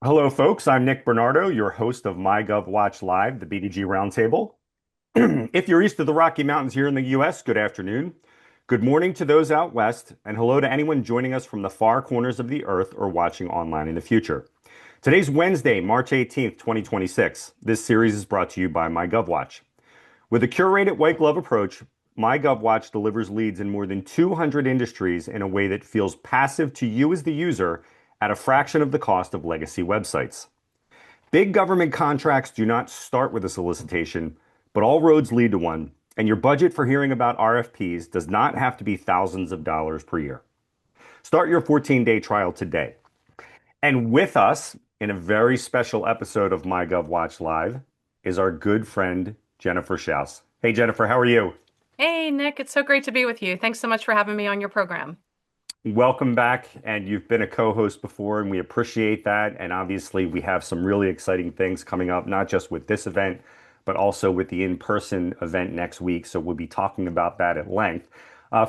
Hello, folks. I'm Nick Bernardo, your host of MyGovWatch Live, the B2G Roundtable. If you're east of the Rocky Mountains here in the US, good afternoon. Good morning to those out west, and hello to anyone joining us from the far corners of the earth or watching online in the future. Today's Wednesday, March 18th, 2026. This series is brought to you by MyGovWatch. With a curated white glove approach, MyGovWatch delivers leads in more than 200 industries in a way that feels passive to you as the user at a fraction of the cost of legacy websites. Big government contracts do not start with a solicitation, but all roads lead to one, and your budget for hearing about RFPs does not have to be thousands of dollars per year. Start your 14-day trial today. And with us in a very special episode of MyGovWatch Live is our good friend, Jennifer Schaus. Hey, Jennifer, how are you? Hey, Nick, it's so great to be with you. Thanks so much for having me on your program. Welcome back. And you've been a co-host before, and we appreciate that. And obviously, we have some really exciting things coming up, not just with this event, but also with the in-person event next week. So we'll be talking about that at length.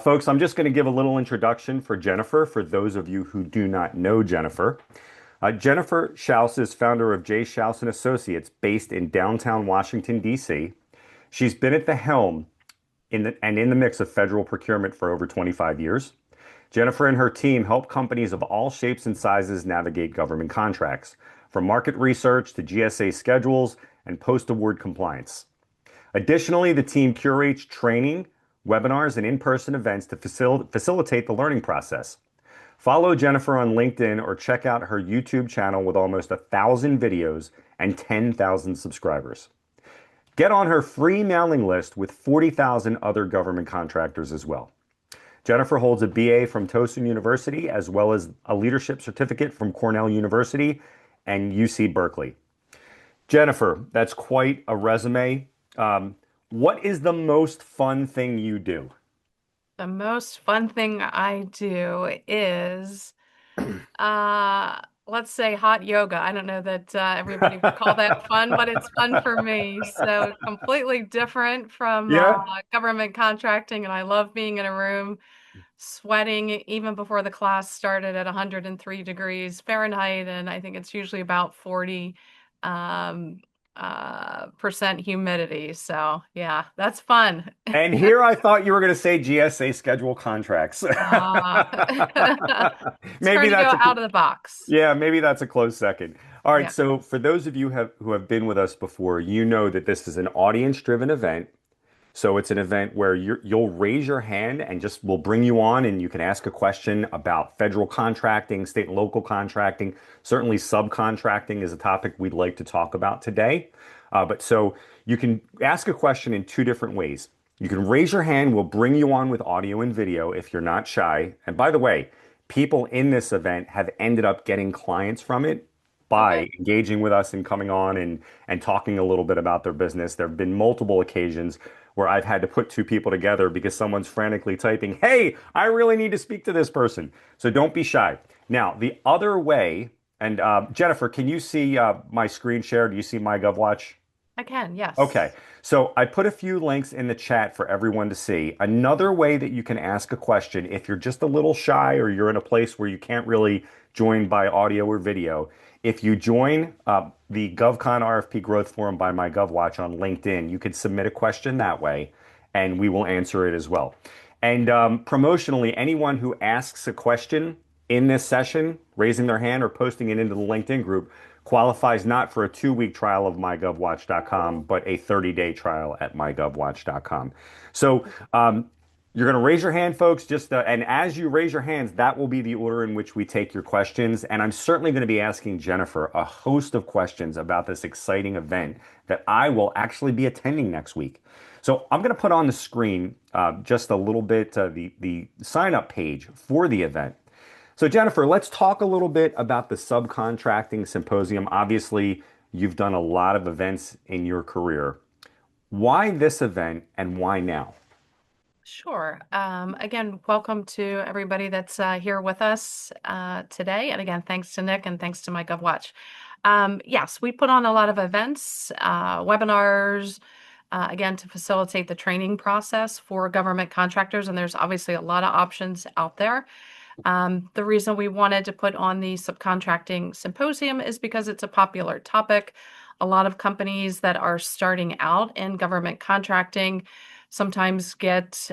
Folks, I'm just going to give a little introduction for Jennifer, for those of you who do not know Jennifer. Jennifer Schaus is founder of JSchaus Associates, based in downtown Washington, D.C. She's been at the helm in the mix of federal procurement for over 25 years. Jennifer and her team help companies of all shapes and sizes navigate government contracts, from market research to GSA schedules and post-award compliance. Additionally, the team curates training, webinars, and in-person events to facilitate the learning process. Follow Jennifer on LinkedIn or check out her YouTube channel with almost 1,000 videos and 10,000 subscribers. Get on her free mailing list with 40,000 other government contractors as well. Jennifer holds a BA from Towson University, as well as a leadership certificate from Cornell University and UC Berkeley. Jennifer, that's quite a resume. What is the most fun thing you do? The most fun thing I do is, let's say hot yoga. I don't know that everybody would call that fun, but it's fun for me. So completely different from Yeah. government contracting, and I love being in a room sweating even before the class started at 103 degrees Fahrenheit, and I think it's usually about 40 um, percent humidity. So yeah, that's fun. And here I thought you were going to say GSA schedule contracts. Uh, Maybe trying to go that's a out of the box. Yeah, maybe that's a close second. All right, Yeah. so for those of you who have been with us before, you know that this is an audience-driven event. So it's an event where you'll raise your hand and just we'll bring you on and you can ask a question about federal contracting, state and local contracting. Certainly subcontracting is a topic we'd like to talk about today. But so you can ask a question in two different ways. You can raise your hand, we'll bring you on with audio and video if you're not shy. And by the way, people in this event have ended up getting clients from it Okay. by engaging with us and coming on and talking a little bit about their business. There have been multiple occasions where I've had to put two people together because someone's frantically typing, "Hey, I really need to speak to this person." So don't be shy. Now, the other way, and Jennifer, can you see my screen share? Do you see my GovWatch? I can, Okay, yes. so I put a few links in the chat for everyone to see. Another way that you can ask a question if you're just a little shy or you're in a place where you can't really join by audio or video, if you join the GovCon RFP Growth Forum by MyGovWatch on LinkedIn, you could submit a question that way and we will answer it as well. And promotionally, anyone who asks a question in this session, raising their hand or posting it into the LinkedIn group, qualifies not for a 2-week trial of mygovwatch.com, but a 30-day trial at mygovwatch.com. So you're going to raise your hand, folks. And as you raise your hands, that will be the order in which we take your questions. And I'm certainly going to be asking Jennifer a host of questions about this exciting event that I will actually be attending next week. So I'm going to put on the screen just a little bit the sign up page for the event. So, Jennifer, let's talk a little bit about the subcontracting symposium. Obviously, you've done a lot of events in your career. Why this event and why now? Sure. Again, welcome to everybody that's here with us today. And again, thanks to Nick and thanks to my GovWatch. Yes, we put on a lot of events, webinars, again, to facilitate the training process for government contractors. And there's obviously a lot of options out there. The reason we wanted to put on the subcontracting symposium is because it's a popular topic. A lot of companies that are starting out in government contracting sometimes get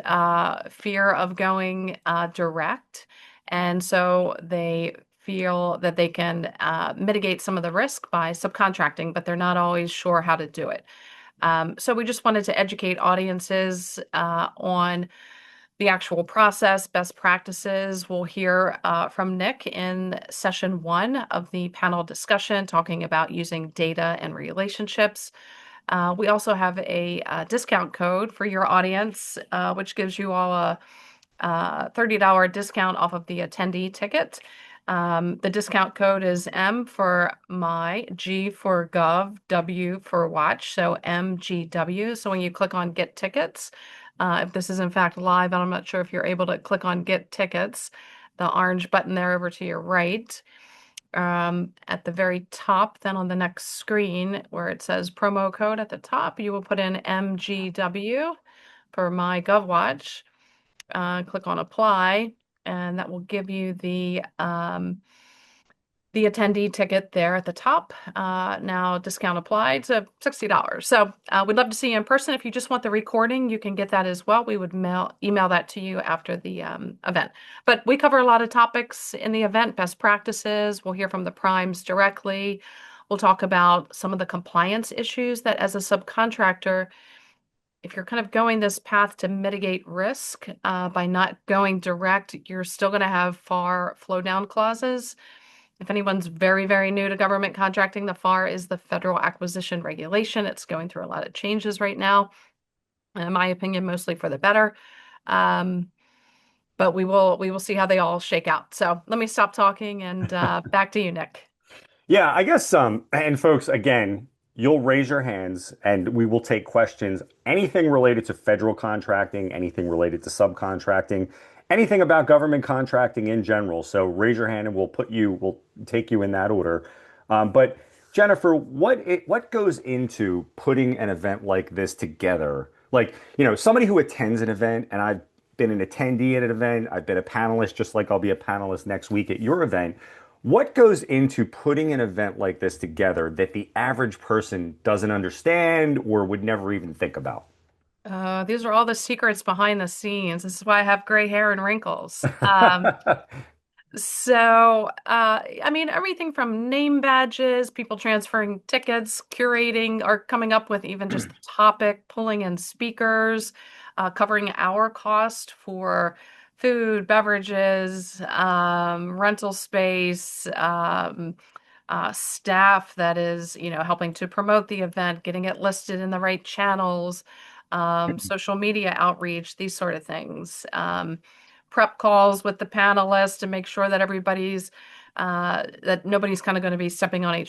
fear of going direct. And so they feel that they can mitigate some of the risk by subcontracting, but they're not always sure how to do it. So we just wanted to educate audiences on the actual process, best practices. We'll hear from Nick in session 1 of the panel discussion, talking about using data and relationships. We also have a discount code for your audience, which gives you all a $30 discount off of the attendee ticket. The discount code is M for my, G for gov, W for watch, so MGW. So when you click on get tickets, if this is in fact live, and I'm not sure if you're able to click on get tickets, the orange button there over to your right. At the very top, then on the next screen where it says promo code at the top, you will put in MGW for MyGovWatch. Click on apply, and that will give you the attendee ticket there at the top. Now discount applied to $60. So we'd love to see you in person. If you just want the recording, you can get that as well. We would email that to you after the event. But we cover a lot of topics in the event, best practices. We'll hear from the primes directly. We'll talk about some of the compliance issues that as a subcontractor, if you're kind of going this path to mitigate risk by not going direct, you're still going to have FAR flow down clauses. If anyone's very, very new to government contracting, the FAR is the Federal Acquisition Regulation. It's going through a lot of changes right now, in my opinion, mostly for the better. But we will see how they all shake out. So let me stop talking and back to you, Nick. Yeah, I guess and folks, again, you'll raise your hands and we will take questions. Anything related to federal contracting, anything related to subcontracting, anything about government contracting in general. So raise your hand and we'll take you in that order. But Jennifer, what goes into putting an event like this together? Like, somebody who attends an event, and I've been an attendee at an event, I've been a panelist, just like I'll be a panelist next week at your event. What goes into putting an event like this together that the average person doesn't understand or would never even think about? These are all the secrets behind the scenes. This is why I have gray hair and wrinkles. I mean, everything from name badges, people transferring tickets, curating, or coming up with even just the topic, pulling in speakers, covering our cost for food, beverages, rental space, staff that is, helping to promote the event, getting it listed in the right channels, social media outreach, these sort of things. Prep calls with the panelists to make sure that that nobody's kind of going to be stepping on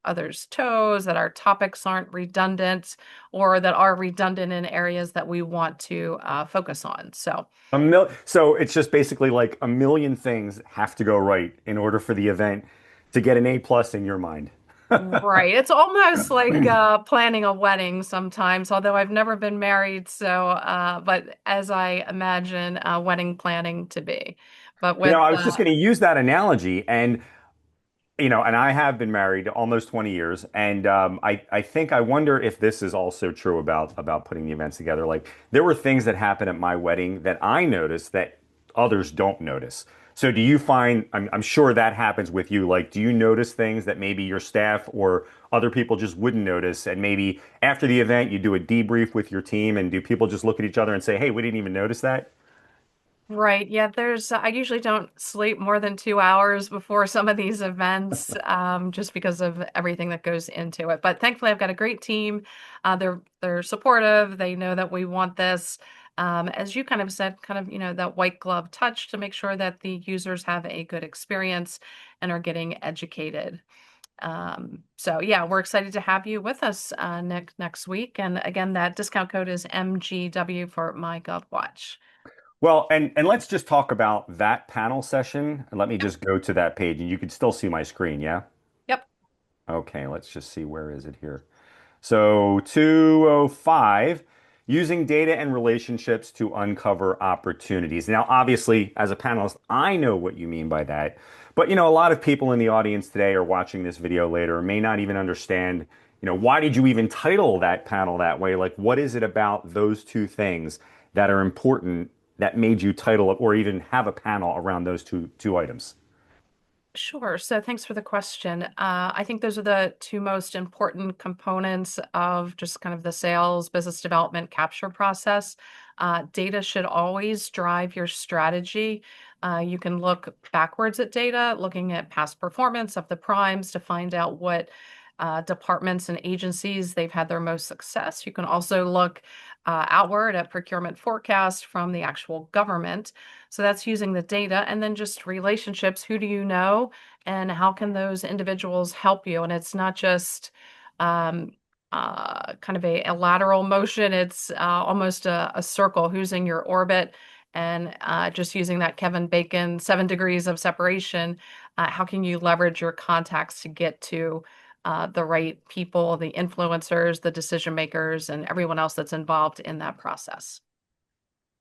other's toes, that our topics aren't redundant, or that are redundant in areas that we want to focus on. So it's just basically like a million things have to go right in order for the event to get an A+ in your mind. Right. It's almost like planning a wedding sometimes, although I've never been married. But as I imagine wedding planning to be. But I was just going to use that analogy, and I have been married almost 20 years, and I wonder if this is also true about putting the events together. Like there were things that happened at my wedding that I noticed that others don't notice. So do you find, I'm sure that happens with you, like do you notice things that maybe your staff or other people just wouldn't notice? And maybe after the event, you do a debrief with your team, and do people just look at each other and say, hey, we didn't even notice that? Right. Yeah, I usually don't sleep more than 2 hours before some of these events, just because of everything that goes into it. But thankfully, I've got a great team. They're supportive. They know that we want this, as you kind of said, kind of, that white glove touch to make sure that the users have a good experience and are getting educated. So yeah, we're excited to have you with us, Nick, next week. And again, that discount code is MGW for MyGovWatch. Well, and let's just talk about that panel session. And let me just go to that page, and you can still see my screen, yeah? Yep. Okay, let's just see, where is it here? So 205, using data and relationships to uncover opportunities. Now, obviously, as a panelist, I know what you mean by that. But, a lot of people in the audience today are watching this video later and may not even understand, why did you even title that panel that way? Like, what is it about those two things that are important that made you title it or even have a panel around those two items? Sure. So thanks for the question. I think those are the two most important components of just kind of the sales, business development, capture process. Data should always drive your strategy. You can look backwards at data, looking at past performance of the primes to find out what departments and agencies they've had their most success. You can also look outward at procurement forecast from the actual government. So that's using the data and then just relationships. Who do you know and how can those individuals help you? And it's not just um, kind of a lateral motion, it's almost a circle. Who's in your orbit? And just using that Kevin Bacon 7 degrees of separation, how can you leverage your contacts to get to the right people, the influencers, the decision makers, and everyone else that's involved in that process?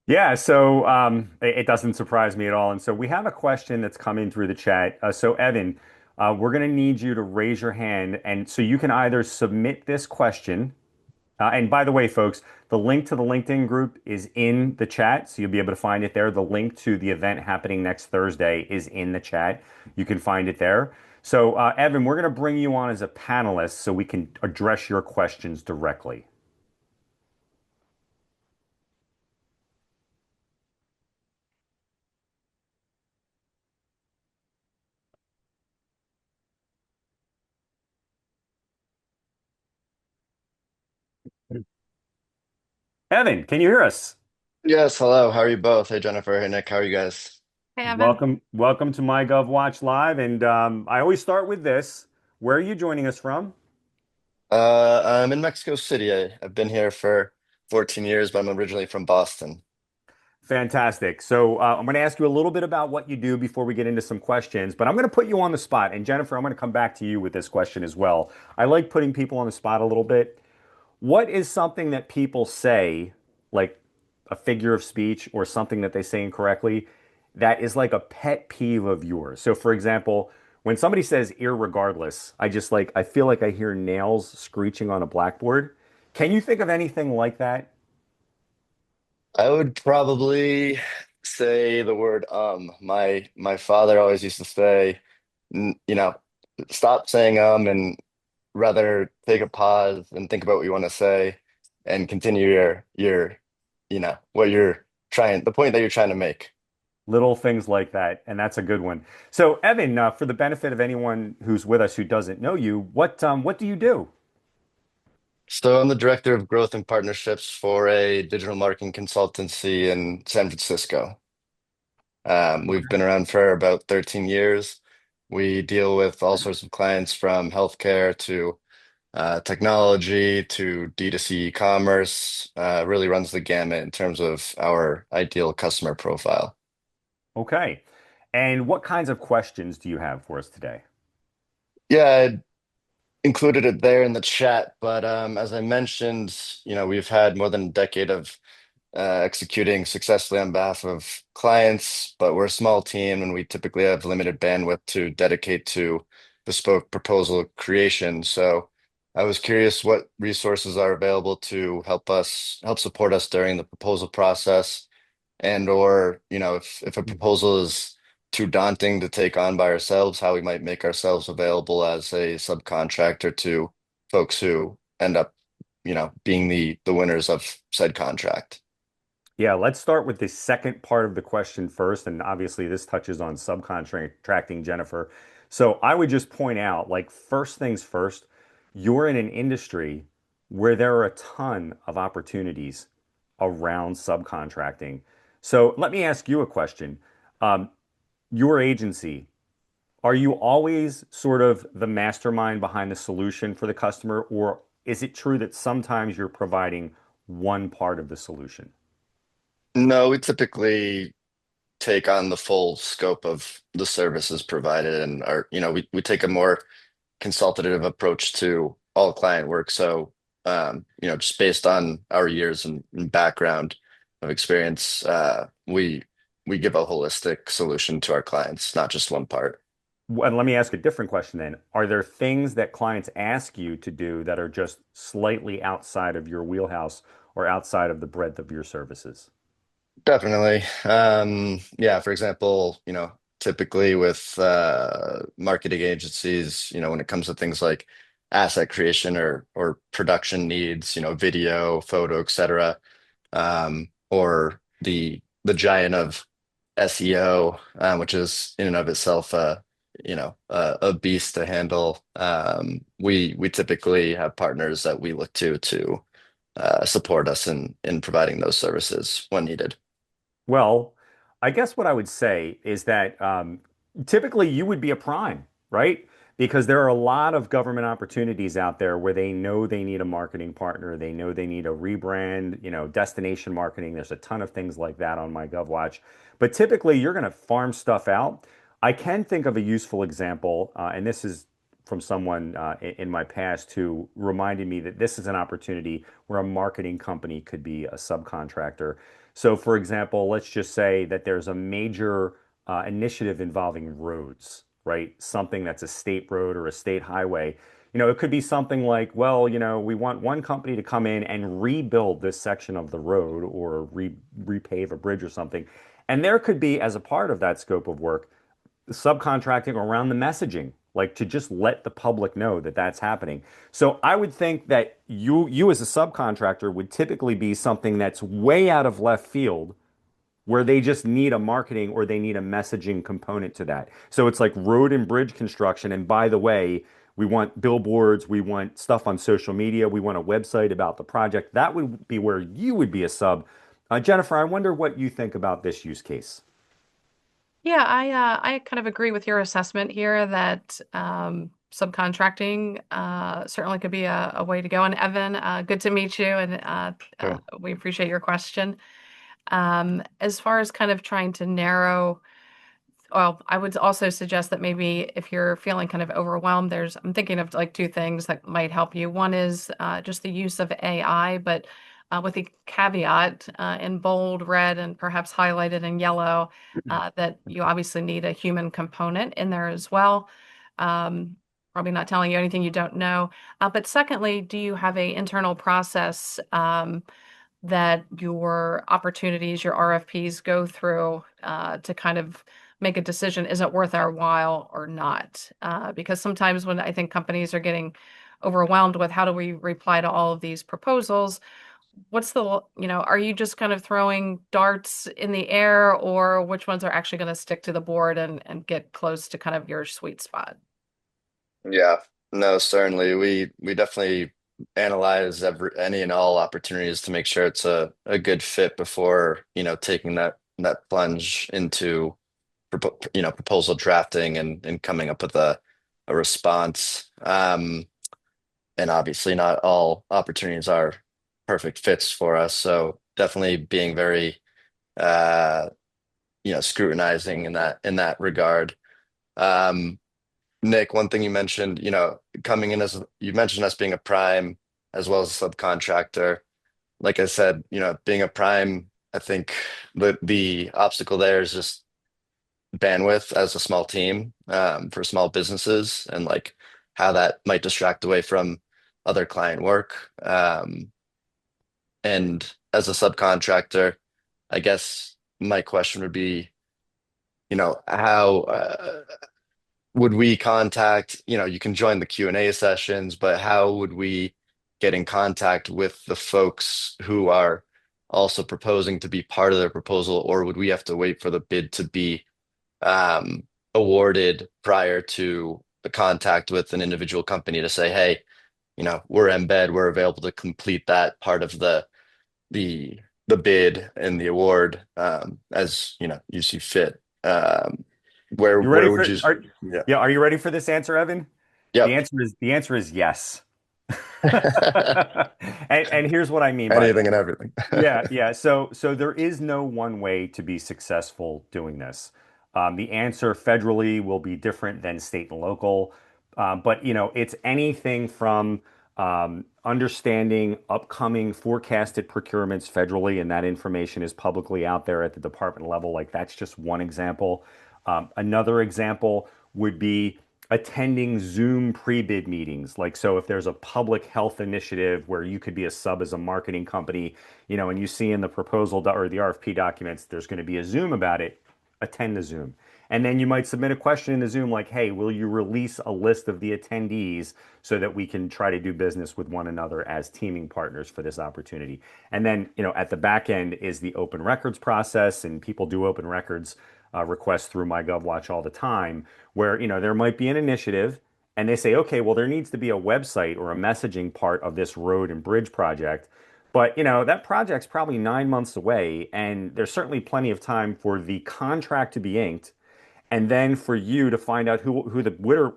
Yeah, so it doesn't surprise me at all. And so we have a question that's coming through the chat. So Evan, we're going to need you to raise your hand. And so you can either submit this question. And by the way, folks, the link to the LinkedIn group is in the chat. So you'll be able to find it there. The link to the event happening next Thursday is in the chat. You can find it there. So Evan, we're going to bring you on as a panelist so we can address your questions directly. Evan, can you hear us? Yes, hello. How are you both? Hey, Jennifer. Hey, Nick. How are you guys? Hey, Evan. Welcome to MyGovWatch Live. And I always start with this. Where are you joining us from? I'm in Mexico City. I've been here for 14 years, but I'm originally from Boston. Fantastic. So I'm going to ask you a little bit about what you do before we get into some questions, but I'm going to put you on the spot. And Jennifer, I'm going to come back to you with this question as well. I like putting people on the spot a little bit. What is something that people say, like a figure of speech or something that they say incorrectly, that is like a pet peeve of yours? So, for example, when somebody says irregardless, I feel like I hear nails screeching on a blackboard. Can you think of anything like that? I would probably say the word My father always used to say, you know, stop saying and rather take a pause and think about what you want to say and continue your what you're trying, the point that you're trying to make. Little things like that, and that's a good one. So, Evan, for the benefit of anyone who's with us who doesn't know you, what do you do? So I'm the director of growth and partnerships for a digital marketing consultancy in San Francisco. We've been around for about 13 years. We deal with all sorts of clients from healthcare to technology to D2C commerce. Really runs the gamut in terms of our ideal customer profile. Okay. And what kinds of questions do you have for us today? Yeah, I included it there in the chat, but as I mentioned, we've had more than a decade of executing successfully on behalf of clients, but we're a small team and we typically have limited bandwidth to dedicate to bespoke proposal creation. So I was curious what resources are available to help support us during the proposal process and or, if a proposal is too daunting to take on by ourselves, how we might make ourselves available as a subcontractor to folks who end up, being the winners of said contract. Yeah, let's start with the second part of the question first. And obviously, this touches on subcontracting, Jennifer. So I would just point out, like, first things first, you're in an industry where there are a ton of opportunities around subcontracting. So let me ask you a question. Um, your agency, are you always sort of the mastermind behind the solution for the customer, or is it true that sometimes you're providing one part of the solution? No, we typically take on the full scope of the services provided we take a more consultative approach to all client work. So Just based on our years and background of experience, we give a holistic solution to our clients, not just one part. And let me ask a different question then. Are there things that clients ask you to do that are just slightly outside of your wheelhouse or outside of the breadth of your services? Definitely. Yeah, for example, typically with marketing agencies, when it comes to things like asset creation or production needs, video, photo, etc., or the giant of SEO, which is in and of itself a beast to handle. We typically have partners that we look to support us in providing those services when needed. Well, I guess what I would say is that typically you would be a prime, right? Because there are a lot of government opportunities out there where they know they need a marketing partner, they know they need a rebrand, destination marketing. There's a ton of things like that on MyGovWatch. But typically you're going to farm stuff out. I can think of a useful example, and this is from someone in my past who reminded me that this is an opportunity where a marketing company could be a subcontractor. So, for example, let's just say that there's a major initiative involving roads, right? Something that's a state road or a state highway. It could be something like, well, we want one company to come in and rebuild this section of the road or repave a bridge or something. And there could be, as a part of that scope of work, subcontracting around the messaging, like to just let the public know that that's happening. So I would think that you as a subcontractor would typically be something that's way out of left field where they just need a marketing or they need a messaging component to that. So it's like road and bridge construction. And by the way, we want billboards, we want stuff on social media, we want a website about the project. That would be where you would be a sub. Jennifer, I wonder what you think about this use case. Yeah, I kind of agree with your assessment here that subcontracting certainly could be a way to go. And Evan, good to meet you, and Sure. we appreciate your question. As far as kind of trying to narrow, well, I would also suggest that maybe if you're feeling kind of overwhelmed, I'm thinking of like two things that might help you. One is just the use of AI, but with the caveat in bold, red, and perhaps highlighted in yellow that you obviously need a human component in there as well. Probably not telling you anything you don't know. But secondly, do you have a internal process that your opportunities, your RFPs go through to kind of make a decision, is it worth our while or not? Because sometimes when I think companies are getting overwhelmed with how do we reply to all of these proposals, are you just kind of throwing darts in the air, or which ones are actually going to stick to the board and get close to kind of your sweet spot? Yeah, no, certainly. We definitely analyze any and all opportunities to make sure it's a good fit before, taking that plunge into proposal drafting and coming up with a response. And obviously not all opportunities are perfect fits for us. So definitely being very uh, scrutinizing in that regard. Um, Nick, one thing you mentioned, coming in as you mentioned us being a prime as well as a subcontractor. Like I said, being a prime, I think the obstacle there is just bandwidth as a small team for small businesses and like how that might distract away from other client work. And as a subcontractor, I guess my question would be, how would we contact, you can join the Q&A sessions, but how would we get in contact with the folks who are also proposing to be part of their proposal, or would we have to wait for the bid to be awarded prior to the contact with an individual company to say, hey, we're embed, we're available to complete that part of the the bid and the award as you see fit. Where You ready would for you? are Yeah. Yeah, are you ready for this answer, Evan? Yep. The answer is yes. And here's what I mean by Anything that. and everything. Yeah. So there is no one way to be successful doing this. The answer federally will be different than state and local. But it's anything from understanding upcoming forecasted procurements federally, and that information is publicly out there at the department level. Like that's just one example. Another example would be attending Zoom pre-bid meetings. Like, so if there's a public health initiative where you could be a sub as a marketing company, and you see in the proposal or the RFP documents, there's going to be a Zoom about it, attend the Zoom. And then you might submit a question in the Zoom like, hey, will you release a list of the attendees so that we can try to do business with one another as teaming partners for this opportunity? And then, at the back end is the open records process, and people do open records requests through MyGovWatch all the time, where, there might be an initiative and they say, okay, well, there needs to be a website or a messaging part of this road and bridge project. But that project's probably 9 months away, and there's certainly plenty of time for the contract to be inked, and then for you to find out who the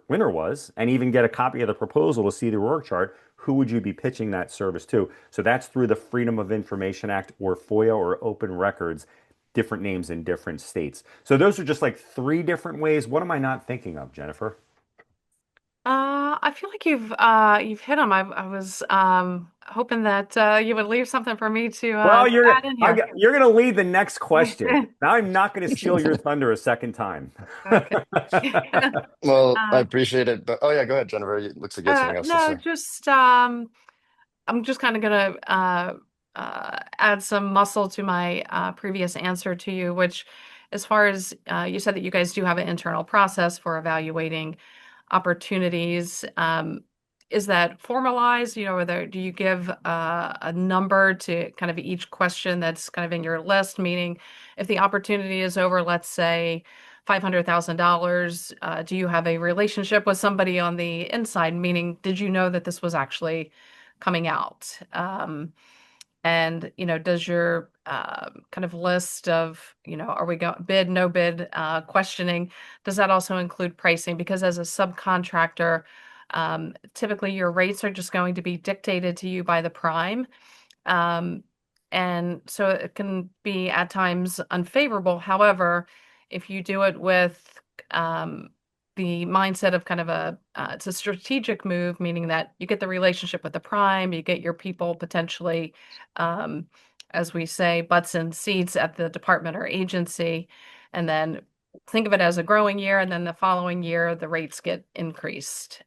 winner was, and even get a copy of the proposal to see the org chart. Who would you be pitching that service to? So that's through the Freedom of Information Act or FOIA or open records, different names in different states. So those are just like three different ways. What am I not thinking of, Jennifer? I feel like you've hit them. I was hoping that you would leave something for me to Well, add in here. you're going to lead the next question. Now I'm not going to steal your thunder a second time. Okay. Well, I Uh, appreciate it, but oh yeah, go ahead, Jennifer. It looks like you have something else to no, say. just I'm just kind of gonna add some muscle to my previous answer to you, which, as far as you said that you guys do have an internal process for evaluating opportunities. Is that formalized? Or do you give a number to kind of each question that's kind of in your list? Meaning, if the opportunity is over, let's say $500,000, do you have a relationship with somebody on the inside? Meaning, did you know that this was actually coming out? And does your kind of list of are we going bid, no bid, questioning, does that also include pricing? Because as a subcontractor, typically your rates are just going to be dictated to you by the prime. Um, and so it can be at times unfavorable. However, if you do it with um, the mindset of kind of it's a strategic move, meaning that you get the relationship with the prime, you get your people potentially, um, as we say, butts and seats at the department or agency, and then think of it as a growing year, and then the following year the rates get increased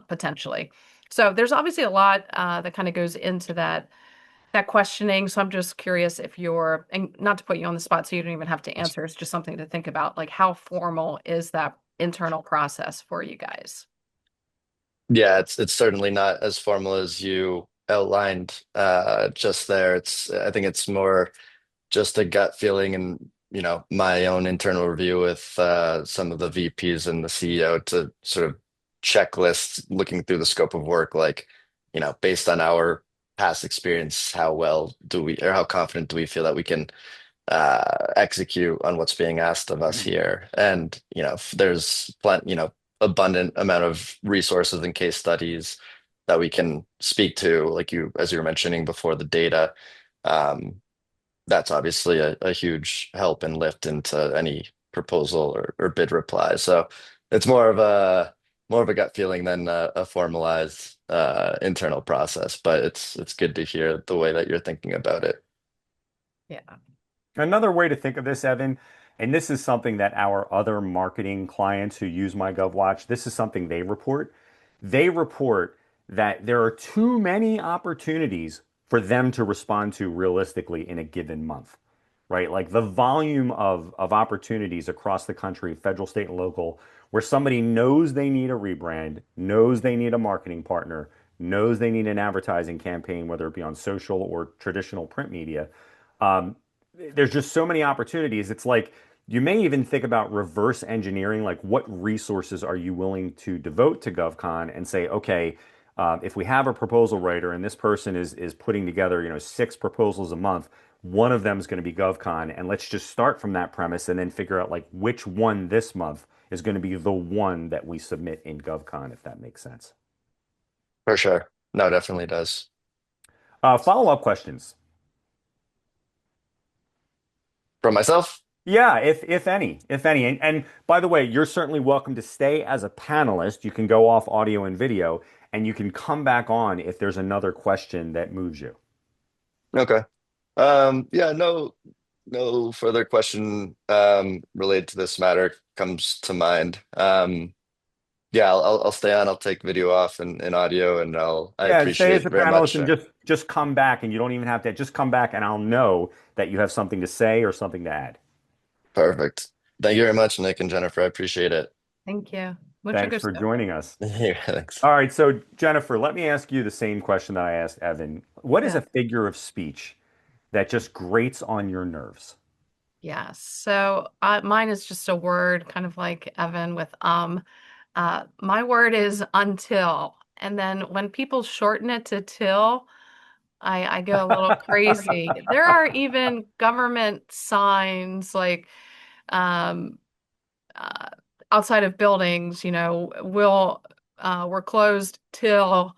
potentially. So there's obviously a lot that kind of goes into that questioning. So I'm just curious if you're, and not to put you on the spot so you don't even have to answer, it's just something to think about. Like, how formal is that internal process for you guys? Yeah, it's certainly not as formal as you outlined just there. I think it's more just a gut feeling and my own internal review with some of the VPs and the CEO to sort of checklist looking through the scope of work, like based on our past experience, how well do we or how confident do we feel that we can execute on what's being asked of us here. And if there's plenty, abundant amount of resources and case studies that we can speak to, like as you were mentioning before, the data. um, that's obviously a huge help and lift into any proposal or bid reply. So it's more of a gut feeling than a formalized internal process, but it's good to hear the way that you're thinking about it. Yeah. Another way to think of this, Evan, and this is something that our other marketing clients who use MyGovWatch, this is something they report. They report that there are too many opportunities for them to respond to realistically in a given month, right? Like the volume of opportunities across the country, federal, state, and local, where somebody knows they need a rebrand, knows they need a marketing partner, knows they need an advertising campaign, whether it be on social or traditional print media. Um, there's just so many opportunities. It's like you may even think about reverse engineering, like what resources are you willing to devote to GovCon and say, okay, if we have a proposal writer and this person is putting together, 6 proposals a month, one of them is going to be GovCon, and let's just start from that premise and then figure out like which one this month is going to be the one that we submit in GovCon, if that makes sense. For sure. No, definitely does. Follow-up questions. From myself? Yeah, if any. And by the way, you're certainly welcome to stay as a panelist. You can go off audio and video, and you can come back on if there's another question that moves you. Okay. Yeah, no further question related to this matter comes to mind. Yeah, I'll stay on. I'll take video off and audio, and I Yeah, stay appreciate as it a very panelist much. and just come back, and you don't even have to just come back, and I'll know that you have something to say or something to add. Perfect. Thank you very much, Nick and Jennifer. I appreciate it. Thank you. Mucho Thanks for gusto. joining us. Yeah, thanks. All right, so Jennifer, let me ask you the same question that I asked Evan. What is Yeah. a figure of speech that just grates on your nerves? Yeah. So mine is just a word, kind of like Evan with my word is until. And then when people shorten it to till, I go a little crazy. There are even government signs like um, uh, outside of buildings, we're closed till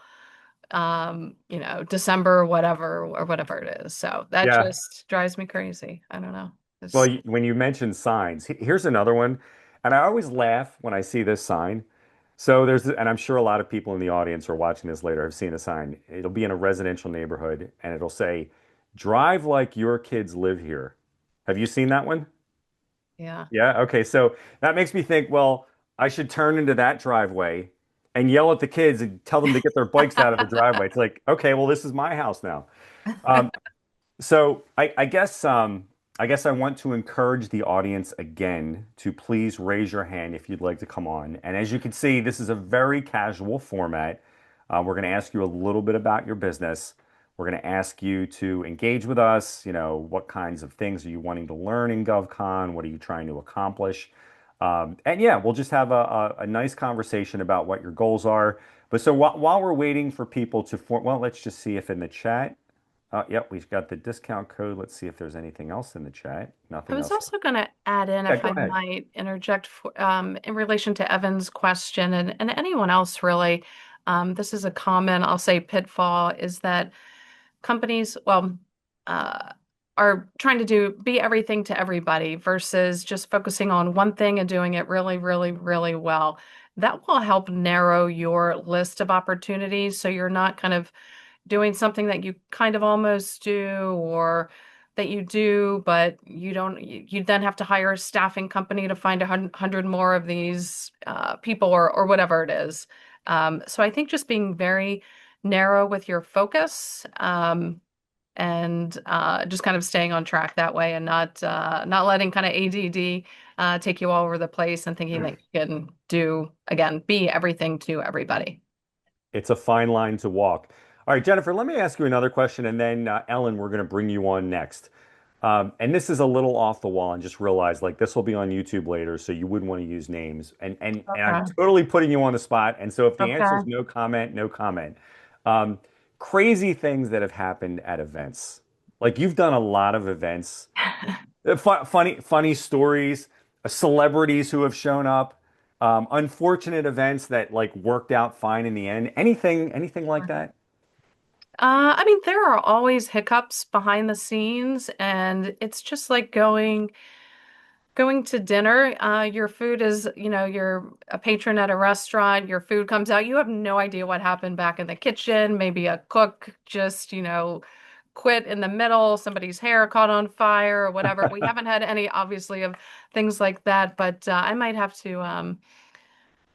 December, whatever, or whatever it is. So that Yeah. just drives me crazy. I don't know. Well, It's, when you mentioned signs, here's another one. And I always laugh when I see this sign. So and I'm sure a lot of people in the audience who are watching this later have seen a sign. It'll be in a residential neighborhood and it'll say, drive like your kids live here. Have you seen that one? yeah. Yeah. Okay. So that makes me think, well, I should turn into that driveway and yell at the kids and tell them to get their bikes out of the driveway. It's like, okay, well, this is my house now. Um, so I guess I want to encourage the audience again to please raise your hand if you'd like to come on. And as you can see, this is a very casual format. We're going to ask you a little bit about your business. We're going to ask you to engage with us. You know, what kinds of things are you wanting to learn in GovCon? What are you trying to accomplish? And yeah, we'll just have a nice conversation about what your goals are. But so while we're waiting for people to form, well, let's just see if in the chat. Yep, we've got the discount code. Let's see if there's anything else in the chat. I Nothing was else. also going to add in, Yeah, if go I ahead. might interject in relation to Evan's question and anyone else really. This is a common, I'll say, pitfall is that companies, uh, are trying to be everything to everybody versus just focusing on one thing and doing it really, really, really well. That will help narrow your list of opportunities so you're not kind of doing something that you kind of almost do or that you do, but you don't, you then have to hire a staffing company to find 100 more of these people or whatever it is. So I think just being very narrow with your focus and just kind of staying on track that way and not letting kind of ADD take you all over the place and thinking that you can do, again, be everything to everybody. It's a fine line to walk. All right, Jennifer, let me ask you another question, and then Ellen, we're going to bring you on next. And this is a little off the wall, and just realize like this will be on YouTube later, so you wouldn't want to use names. And I'm Okay. totally putting you on the spot. And so if the answer is Okay. no comment, no comment. Um, Crazy things that have happened at events. Like you've done a lot of events. Funny stories, celebrities who have shown up, unfortunate events that like worked out fine in the end. Anything like that? I mean, there are always hiccups behind the scenes, and it's just like going to dinner. Your food is, you're a patron at a restaurant, your food comes out, you have no idea what happened back in the kitchen. Maybe a cook just, quit in the middle, somebody's hair caught on fire or whatever. We haven't had any, obviously, of things like that, but I might have to,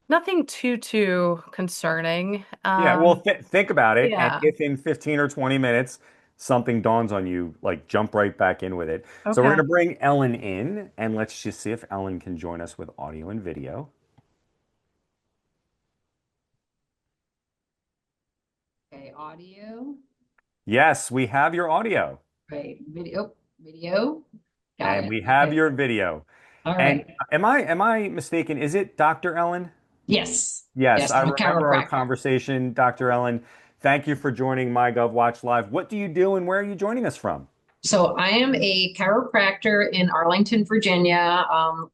nothing too concerning. Yeah, well, think about it, and Yeah. if in 15 or 20 minutes something dawns on you, like jump right back in with it. So we're Okay. gonna bring Ellen in, and let's just see if Ellen can join us with audio and video. Okay, audio. Yes, we have your audio, Right, video. Got and it. we have Okay. your video. All And right. am I mistaken? Is it Dr. Ellen? Yes. Yes, Yes, I I'm a remember our chiropractor. conversation, Dr. Ellen. Thank you for joining MyGovWatch Live. What do you do, and where are you joining us from? So I am a chiropractor in Arlington, Virginia.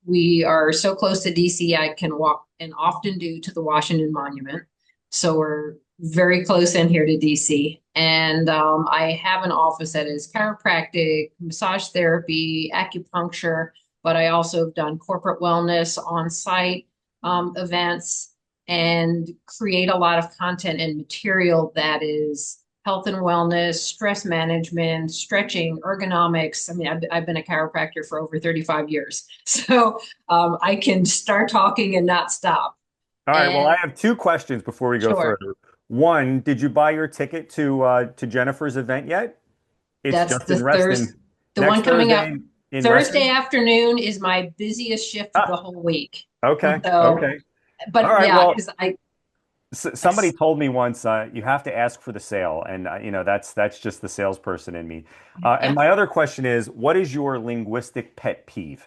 We are so close to DC, I can walk and often do to the Washington Monument. So we're very close in here to DC. And I have an office that is chiropractic, massage therapy, acupuncture. but I also have done corporate wellness on-site events and create a lot of content and material that is health and wellness, stress management, stretching, ergonomics. I mean, I've been a chiropractor for over 35 years, so I can start talking and not stop. All right. Well, And I have two questions before we go sure, further. One, did you buy your ticket to Jennifer's event yet? It's that's just in Reston the one next coming Thursday up. in Thursday Reston. afternoon is my busiest shift of the Ah, whole week. okay. So, Okay. All but right. yeah, Well, because somebody told me once you have to ask for the sale, and that's just the salesperson in me. And yeah. my other question is, what is your linguistic pet peeve?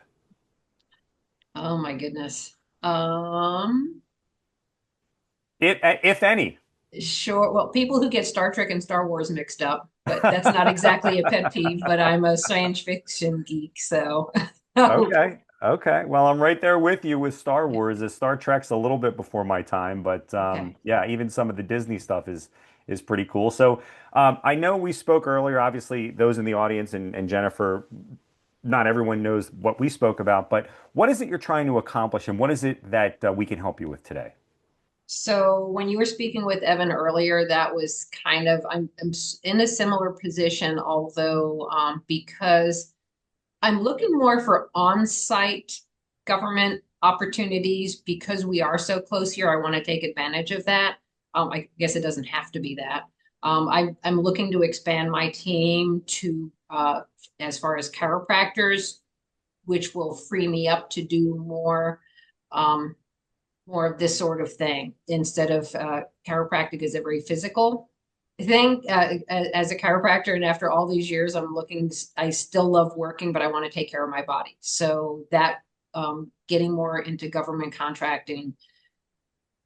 Oh my goodness. If any. Sure. Well, people who get Star Trek and Star Wars mixed up, but that's not exactly a pet peeve, but I'm a science fiction geek, so Okay. Okay. Well, I'm right there with you with Star Wars. Star Trek's a little bit before my time, but okay. yeah, even some of the Disney stuff is pretty cool. So I know we spoke earlier. Obviously, those in the audience and Jennifer, not everyone knows what we spoke about, but what is it you're trying to accomplish, and what is it that we can help you with today? So when you were speaking with Evan earlier, that was kind of I'm in a similar position, although because I'm looking more for on-site government opportunities because we are so close here. I want to take advantage of that. I guess it doesn't have to be that. I'm looking to expand my team to as far as chiropractors, which will free me up to do um, more of this sort of thing instead of chiropractic is a very physical thing as a chiropractor. And after all these years, I still love working, but I want to take care of my body. So that getting more into government contracting,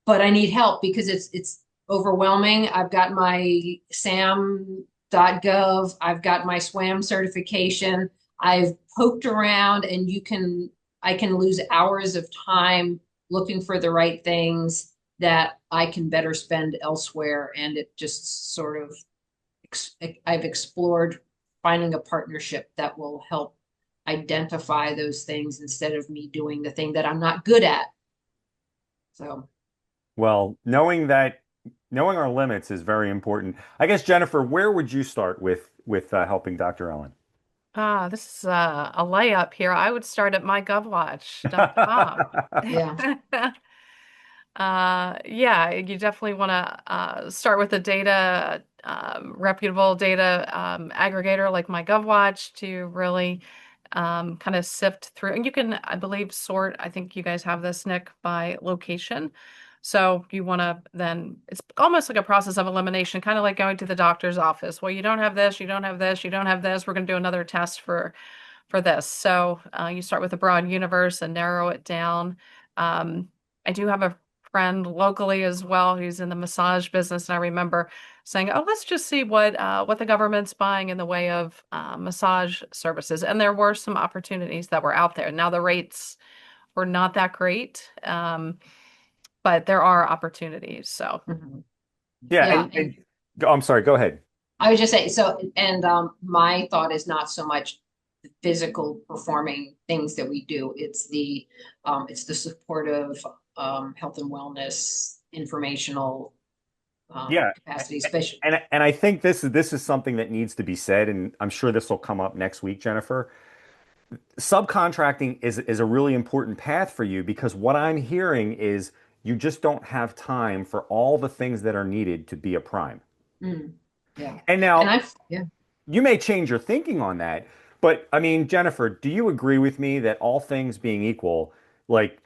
but I need help because it's overwhelming. I've got my SAM.gov. I've got my SWAM certification. I've poked around and I can lose hours of time looking for the right things that I can better spend elsewhere. And it just sort of, I've explored finding a partnership that will help identify those things instead of me doing the thing that I'm not good at. So, Well, knowing our limits is very important. I guess, Jennifer, where would you start with helping Dr. Ellen? This is a layup here. I would start at MyGovWatch.com. yeah. Yeah, you definitely want to start with a data, reputable data aggregator like MyGovWatch to really kind of sift through. And you can, I believe, sort, I think you guys have this, Nick, by location. So you want to then, it's almost like a process of elimination, kind of like going to the doctor's office. Well, you don't have this, you don't have this, you don't have this. We're going to do another test for this. So you start with a broad universe and narrow it down. I do have a friend locally as well who's in the massage business, and I remember saying, "Oh, let's just see what the government's buying in the way of massage services." And there were some opportunities that were out there. Now the rates were not that great, but there are opportunities. So Mhm. Yeah, Yeah. I'm sorry, go ahead. I was just saying, so, and my thought is not so much the physical performing things that we do. It's the supportive health and wellness informational Yeah. capacity, especially. And I think this is something that needs to be said, and I'm sure this will come up next week, Jennifer. Subcontracting is a really important path for you because what I'm hearing is you just don't have time for all the things that are needed to be a prime. Mm, yeah. And And now yeah. you may change your thinking on that, but I mean, Jennifer, do you agree with me that all things being equal, like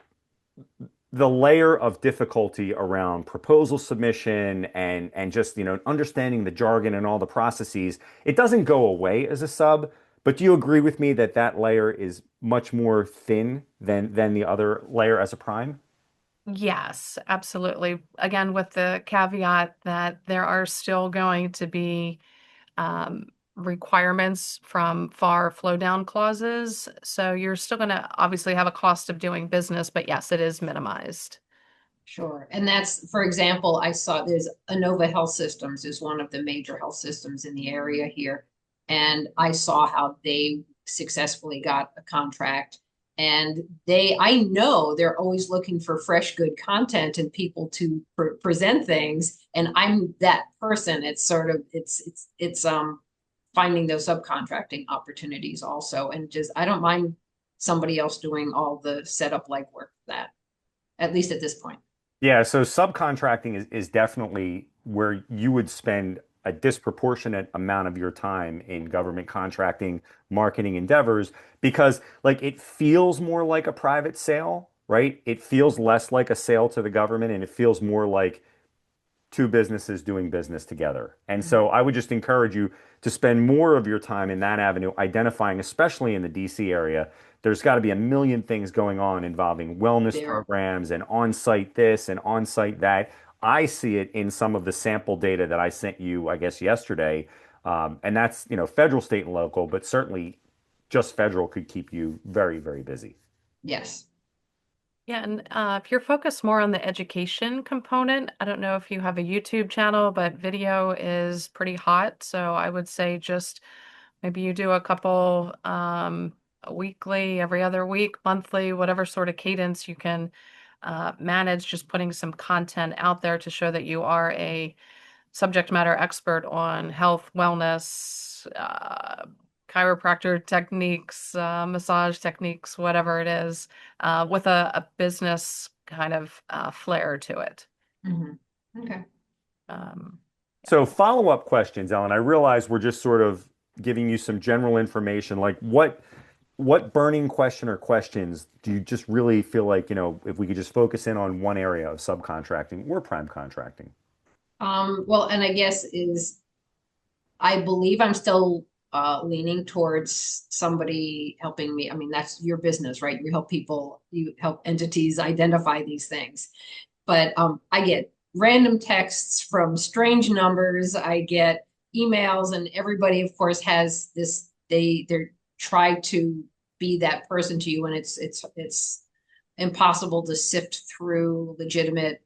the layer of difficulty around proposal submission and just, understanding the jargon and all the processes, it doesn't go away as a sub, but do you agree with me that that layer is much more thin than the other layer as a prime? yes, absolutely. Again, with the caveat that there are still going to be um, requirements from FAR flow down clauses. So you're still going to obviously have a cost of doing business, but yes, it is minimized. Sure. And that's, for example, I saw there's Inova Health Systems is one of the major health systems in the area here. And I saw how they successfully got a contract And I know they're always looking for fresh, good content and people to present things. And I'm that person. It's sort of, it's finding those subcontracting opportunities also. And just, I don't mind somebody else doing all the setup legwork for that, at least at this point. Yeah, so subcontracting is definitely where you would spend a disproportionate amount of your time in government contracting, marketing endeavors, because like it feels more like a private sale, right? It feels less like a sale to the government and it feels more like two businesses doing business together. And so I would just encourage you to spend more of your time in that avenue, identifying, especially in the DC area, there's got to be a million things going on involving wellness There. programs and on-site this and on-site that. I see it in some of the sample data that I sent you, I guess, yesterday. And that's, federal, state, and local, but certainly just federal could keep you very, very busy. Yes. Yeah, and if you're focused more on the education component, I don't know if you have a YouTube channel, but video is pretty hot. So I would say just maybe you do a couple weekly, every other week, monthly, whatever sort of cadence you can manage, just putting some content out there to show that you are a subject matter expert on health, wellness, chiropractor techniques, massage techniques, whatever it is, with a business kind of flair to it. Okay. Um, So follow-up questions, Ellen. I realize we're just sort of giving you some general information. Like what burning question or questions do you just really feel like, if we could just focus in on one area of subcontracting or prime contracting? Well, and I guess I believe I'm still leaning towards somebody helping me. I mean, that's your business, right? You help entities identify these things. But I get random texts from strange numbers. I get emails, and everybody, of course, has this. They're try to be that person to you, and it's impossible to sift through legitimate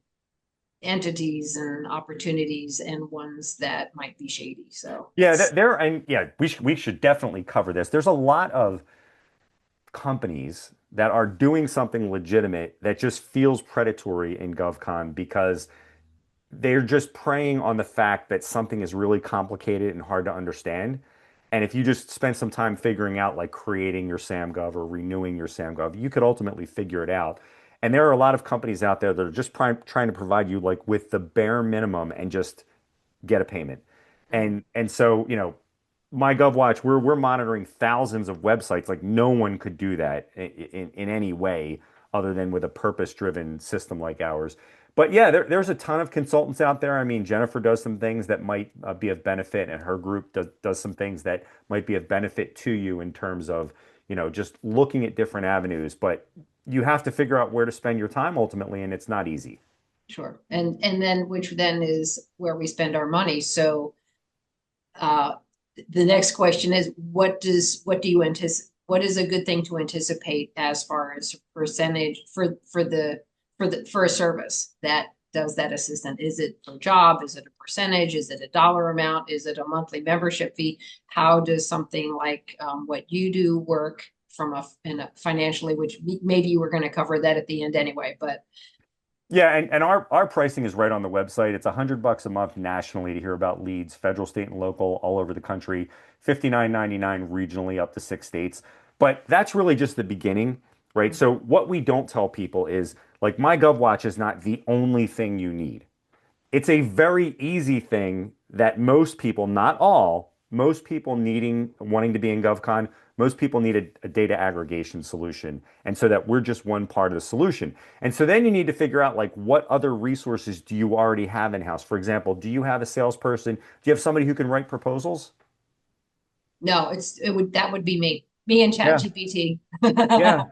entities and opportunities and ones that might be shady. So Yeah, there and yeah, we should definitely cover this. There's a lot of companies that are doing something legitimate that just feels predatory in GovCon because they're just preying on the fact that something is really complicated and hard to understand. And if you just spend some time figuring out, like creating your SAM.gov or renewing your SAM.gov, you could ultimately figure it out. And there are a lot of companies out there that are just trying to provide you like with the bare minimum and just get a payment. And so, MyGovWatch, we're monitoring thousands of websites. Like no one could do that in any way other than with a purpose-driven system like ours. But yeah, there's a ton of consultants out there. I mean, Jennifer does some things that might be of benefit, and her group does some things that might be of benefit to you in terms of, just looking at different avenues. But you have to figure out where to spend your time ultimately, and it's not easy. sure. And then which then is where we spend our money. So uh the next question is what do you anticipate, what is a good thing to anticipate as far as percentage for a service that does that assistant? Is it per job? Is it a percentage? Is it a dollar amount? Is it a monthly membership fee? How does something like what you do work from a financially, which maybe you were going to cover that at the end anyway, but Yeah, and our pricing is right on the website. It's $100 a month nationally to hear about leads, federal, state, and local, all over the country. $59.99 regionally, up to 6 states. But that's really just the beginning, right? So what we don't tell people is like MyGovWatch is not the only thing you need. It's a very easy thing that most people, not all, most people wanting to be in GovCon, most people need a data aggregation solution. And so that we're just one part of the solution. And so then you need to figure out like what other resources do you already have in-house? For example, do you have a salesperson? Do you have somebody who can write proposals? no, that would be me and Yeah. ChatGPT. Yeah.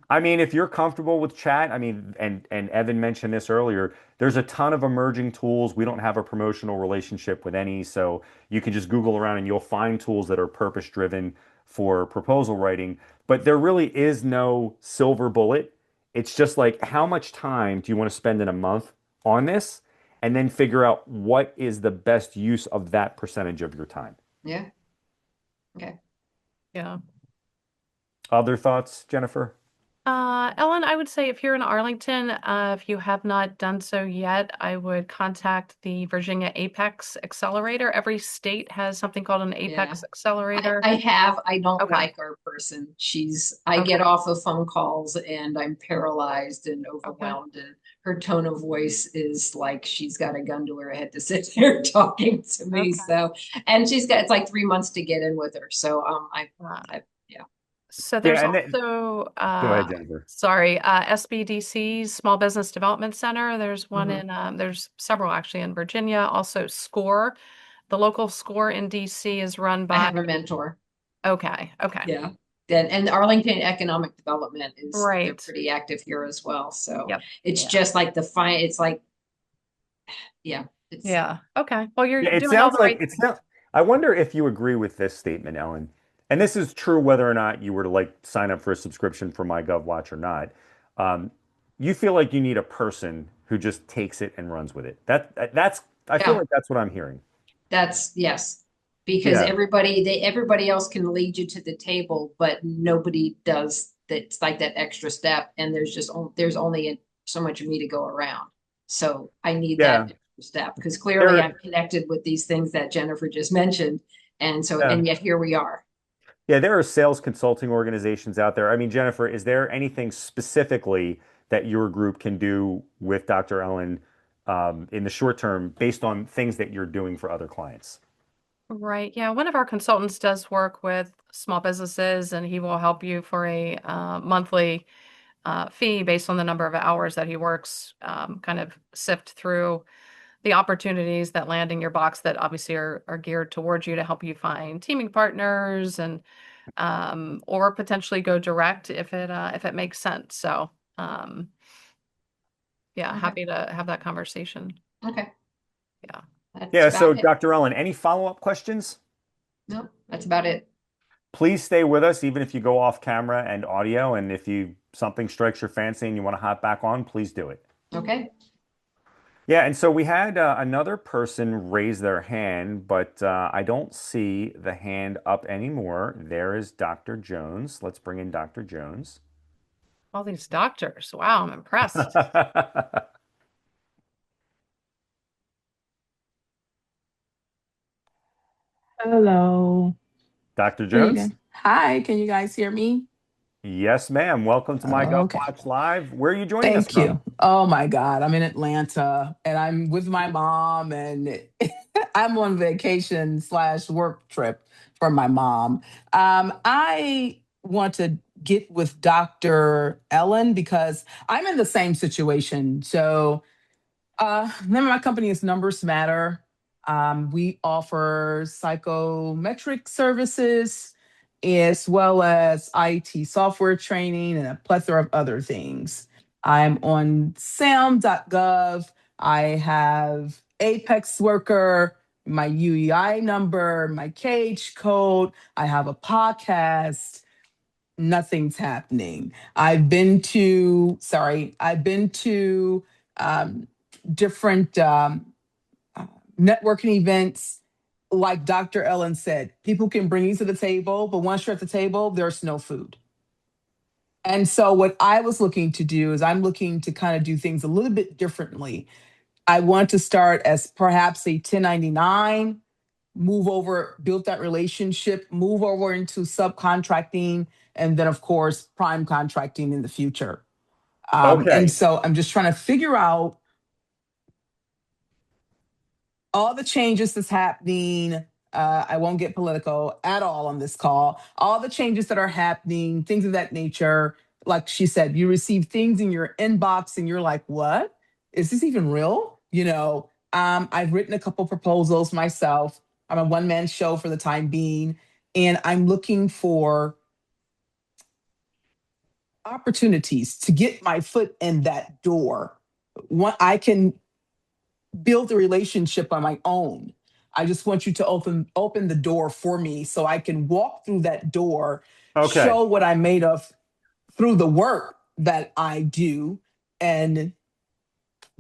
I mean, if you're comfortable with chat, I mean, and Evan mentioned this earlier, there's a ton of emerging tools. We don't have a promotional relationship with any, so you can just Google around and you'll find tools that are purpose driven for proposal writing. But there really is no silver bullet. It's just like how much time do you want to spend in a month on this, and then figure out what is the best use of that percentage of your time. Yeah. Okay. yeah. Other thoughts, Jennifer? Ellen, I would say if you're in Arlington, if you have not done so yet, I would contact the Virginia Apex Accelerator. Every state has something called an Apex Accelerator. I don't Okay. like our person. I Okay. get off of phone calls and I'm paralyzed and overwhelmed, and her tone of voice is like she's got a gun to her head to sit there talking to me. Okay. So, and it's like 3 months to get in with her. So, yeah. So there's and then, also, go ahead, Jennifer. SBDC's Small Business Development Center. There's one there's several actually in Virginia. Also SCORE. The local SCORE in DC is run I by, have a mentor. okay. Yeah. And Arlington Economic Development they're Right. pretty active here as well. So Yep. it's Yeah. just like it's like, yeah. Yeah. Okay. Well, you're It doing all sounds the like right things. I wonder if you agree with this statement, Ellen. And this is true whether or not you were to like sign up for a subscription for MyGovWatch or not. Um, you feel like you need a person who just takes it and runs with it. I feel Yeah. like that's what I'm hearing. Yes, because Yeah. everybody else can lead you to the table, but nobody does that. It's like that extra step, and there's only so much of me to go around. So I need Yeah. that extra step because clearly There, I'm connected with these things that Jennifer just mentioned, and yeah. yet here we are. Yeah, there are sales consulting organizations out there. I mean, Jennifer, is there anything specifically that your group can do with Dr. Ellen in the short term based on things that you're doing for other clients? Right. Yeah. One of our consultants does work with small businesses, and he will help you for a monthly fee based on the number of hours that he works, kind of sift through the opportunities that land in your box that obviously are geared towards you to help you find teaming partners and or potentially go direct if it makes sense. So yeah, Okay. happy to have that conversation. Okay. Yeah. That's Yeah, so about it. Dr. Ellen, any follow-up questions? No, that's about it. Please stay with us, even if you go off camera and audio. And if something strikes your fancy and you want to hop back on, please do it. Okay. Yeah, and so we had another person raise their hand, but I don't see the hand up anymore. There is Dr. Jones. Let's bring in Dr. Jones. All these doctors. Wow, I'm impressed. Hello. Dr. Can you Jones? guys? Hi, can you guys hear me? Yes, ma'am. Welcome to my Okay. GovWatch Live. Where are you joining us Thank from? you. Oh my God, I'm in Atlanta and I'm with my mom and I'm on vacation slash work trip for my mom. I want to get with Dr. Ellen because I'm in the same situation. So the name of my company is Numbers Matter. We offer psychometric services as well as IT software training and a plethora of other things. I'm on SAM.gov. I have Apex Worker, my UEI number, my cage code. I have a podcast. Nothing's happening. I've been to um, different uh, networking events. Like Dr. Ellen said, people can bring you to the table, but once you're at the table, there's no food. And so, what I was looking to do is, I'm looking to kind of do things a little bit differently. I want to start as perhaps a 1099, move over, build that relationship, move over into subcontracting, and then, of course, prime contracting in the future. And Okay. so, I'm just trying to figure out all the changes that's happening. I won't get political at all on this call. All the changes that are happening, things of that nature. Like she said, you receive things in your inbox and you're like, what? Is this even real? I've written a couple proposals myself. I'm a one-man show for the time being, and I'm looking for opportunities to get my foot in that door. I can build a relationship on my own. I just want you to open the door for me so I can walk through that door, Okay. show what I'm made of through the work that I do, and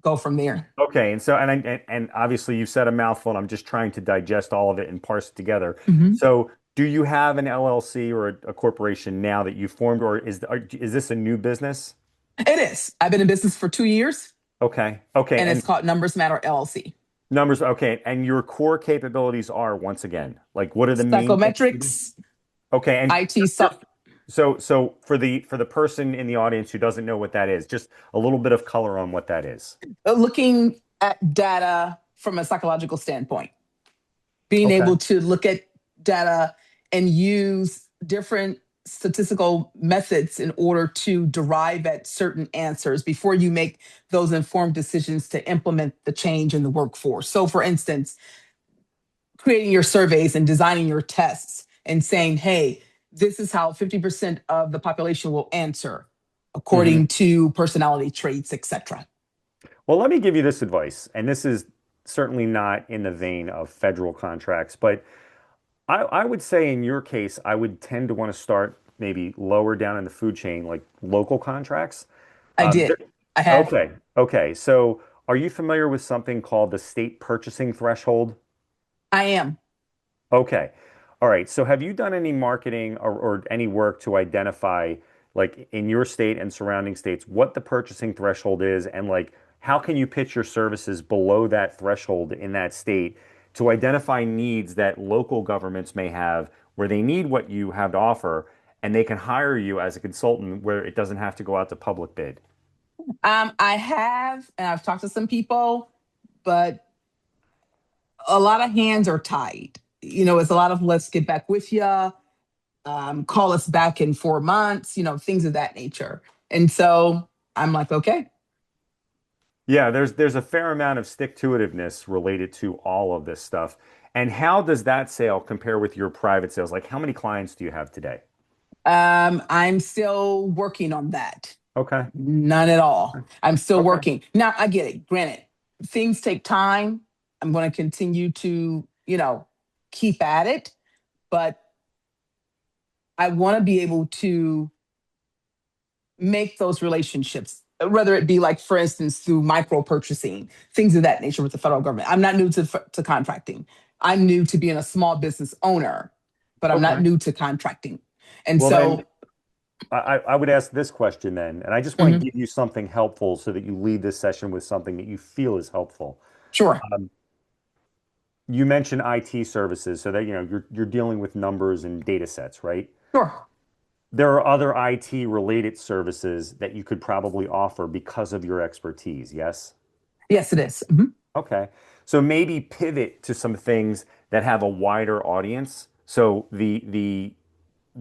go from there. Okay. And obviously you said a mouthful, and I'm just trying to digest all of it and parse it together. Mhm. So Do you have an LLC or a corporation now that you formed, or is this a new business? It is. I've been in business for 2 years, Okay. Okay. and it's And called Numbers Matter LLC. numbers. Okay. And your core capabilities are, once again, like, what are the main things you do? Psychometrics, Okay. And IT soft, so for the person in the audience who doesn't know what that is, just a little bit of color on what that is. looking at data from a psychological standpoint, being Okay. able to look at data and use different statistical methods in order to derive at certain answers before you make those informed decisions to implement the change in the workforce. So, for instance, creating your surveys and designing your tests and saying, hey, this is how 50% of the population will answer Mhm. according to personality traits, etc. Well, let me give you this advice, and this is certainly not in the vein of federal contracts, but I would say in your case, I would tend to want to start maybe lower down in the food chain, like local contracts. I There- did. I have. okay, okay. So, are you familiar with something called the state purchasing threshold? I am. Okay. All right. So have you done any marketing or any work to identify, like in your state and surrounding states, what the purchasing threshold is and like how can you pitch your services below that threshold in that state to identify needs that local governments may have where they need what you have to offer and they can hire you as a consultant where it doesn't have to go out to public bid? I have, and I've talked to some people, but a lot of hands are tied. It's a lot of let's get back with you, call us back in 4 months, things of that nature. And so I'm like, okay. Yeah, there's a fair amount of stick-to-itiveness related to all of this stuff. And how does that sale compare with your private sales? Like, how many clients do you have today? I'm still working on that. Okay. None at all. I'm still Okay. working. Now, I get it. Granted, things take time. I'm going to continue to, keep at it, but I want to be able to make those relationships, whether it be like, for instance, through micro purchasing, things of that nature with the federal government. I'm not new to contracting. I'm new to being a small business owner, but I'm not Okay. new to contracting. And Well, then so, I would ask this question then, and I just want to mhm, give you something helpful so that you lead this session with something that you feel is helpful. sure, Um, you mentioned IT services, so that you're dealing with numbers and data sets, right? sure. There are other IT related services that you could probably offer because of your expertise, yes? Yes, it is. Mhm. Okay. So maybe pivot to some things that have a wider audience. So the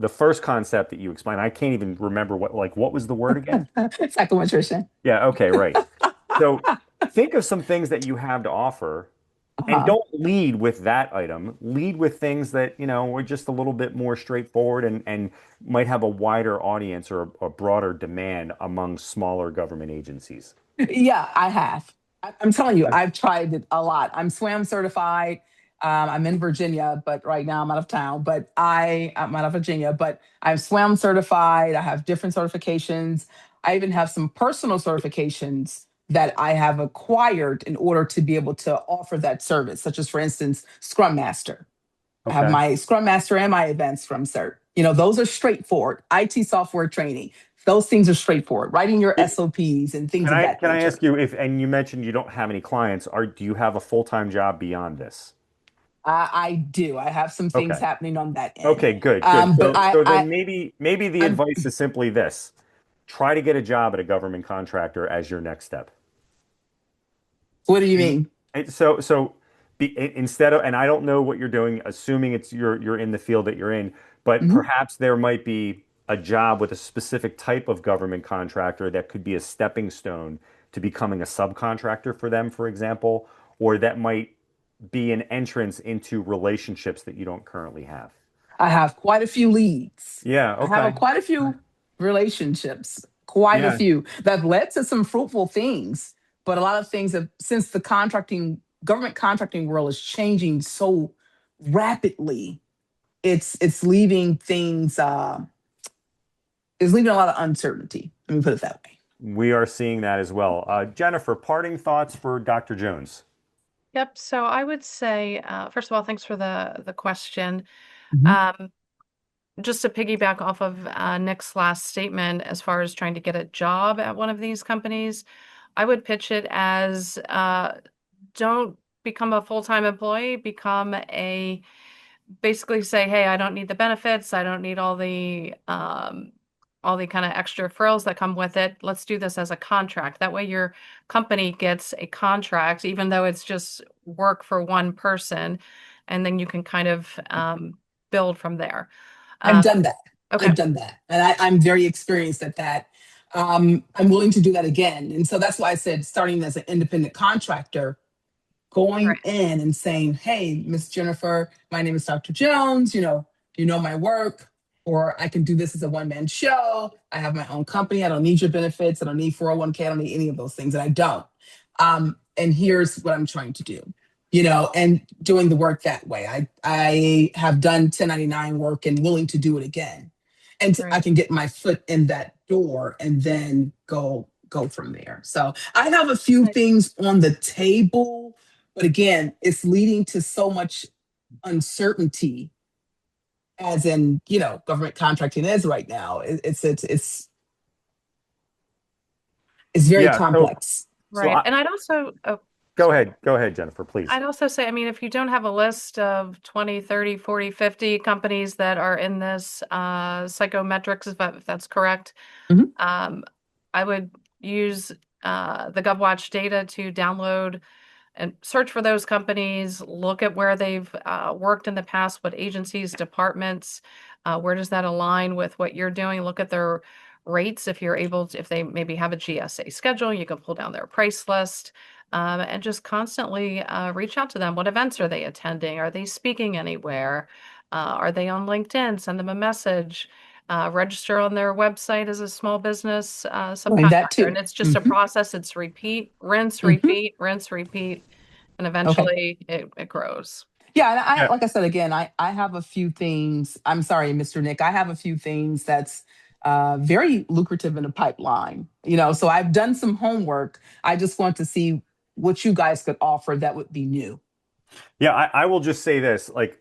first concept that you explained, I can't even remember what was the word again? Psychometrician. Yeah, okay, right. So think of some things that you have to offer and Uh-huh. don't lead with that item. Lead with things that, are just a little bit more straightforward and might have a wider audience or a broader demand among smaller government agencies. Yeah, I have. I'm telling you, Okay. I've tried it a lot. I'm SWAM certified. I'm in Virginia, but right now I'm out of town. But I'm out of Virginia, but I'm SWAM certified. I have different certifications. I even have some personal certifications that I have acquired in order to be able to offer that service, such as, for instance, Scrum Master. I have Okay. my Scrum Master and my Advanced Scrum Cert. Those are straightforward. IT software training, those things are straightforward. Writing your SOPs and things Can of I that can I ask nature. you if, and you mentioned you don't have any clients, do you have a full-time job beyond this? I do. I have some things Okay. happening on that end. Okay, good, good. But So then maybe the I'm. advice is simply this. Try to get a job at a government contractor as your next step. What do you Be, mean? instead of, and I don't know what you're doing, assuming it's you're in the field that you're in, but Mhm. perhaps there might be a job with a specific type of government contractor that could be a stepping stone to becoming a subcontractor for them, for example, or that might be an entrance into relationships that you don't currently have. I have quite a few leads. Yeah, I have okay. quite a few relationships, quite a Yeah. few that have led to some fruitful things. But a lot of things have, since the government contracting world is changing so rapidly, it's leaving things, it's leaving a lot of uncertainty. Let me put it that way. We are seeing that as well. Jennifer, parting thoughts for Dr. Jones. Yep. So I would say, first of all, thanks for the question. Um, just to piggyback off of Nick's last statement, as far as trying to get a job at one of these companies, I would pitch it as don't become a full-time employee, basically say, hey, I don't need the benefits, I don't need all the kind of extra frills that come with it. Let's do this as a contract. That way your company gets a contract, even though it's just work for one person, and then you can kind of build from there. I've done that. Okay. I've done that. And I'm very experienced at that. I'm willing to do that again. And so that's why I said starting as an independent contractor, going Right. in and saying, hey, Miss Jennifer, my name is Dr. Jones, you know my work, or I can do this as a one-man show. I have my own company. I don't need your benefits. I don't need 401k. I don't need any of those things. And I don't. And here's what I'm trying to do, and doing the work that way. I have done 1099 work and willing to do it again. And I Right. can get my foot in that door and then go from there. So I have a few Right. things on the table, but again, it's leading to so much uncertainty, as in, government contracting is right now. It's very Yeah. So, complex. so Right. And I'd also, go ahead, Jennifer, please. I'd also say, I mean, if you don't have a list of 20, 30, 40, 50 companies that are in this psychometrics, if that's correct, Mhm. I would use the GovWatch data to download and search for those companies, look at where they've worked in the past, what agencies, departments, where does that align with what you're doing? Look at their rates if you're able to, if they maybe have a GSA schedule, you can pull down their price list. And just constantly reach out to them. What events are they attending? Are they speaking anywhere? Are they on LinkedIn? Send them a message. Register on their website as a small business Doing that subcontractor. too. And it's just a process. It's repeat, rinse, repeat, rinse, repeat. And Okay. eventually it grows. Yeah, and Yeah. like I said again, I have a few things. I'm sorry, Mr. Nick. I have a few things that's very lucrative in the pipeline. So I've done some homework. I just want to see what you guys could offer that would be new. Yeah, I will just say this, like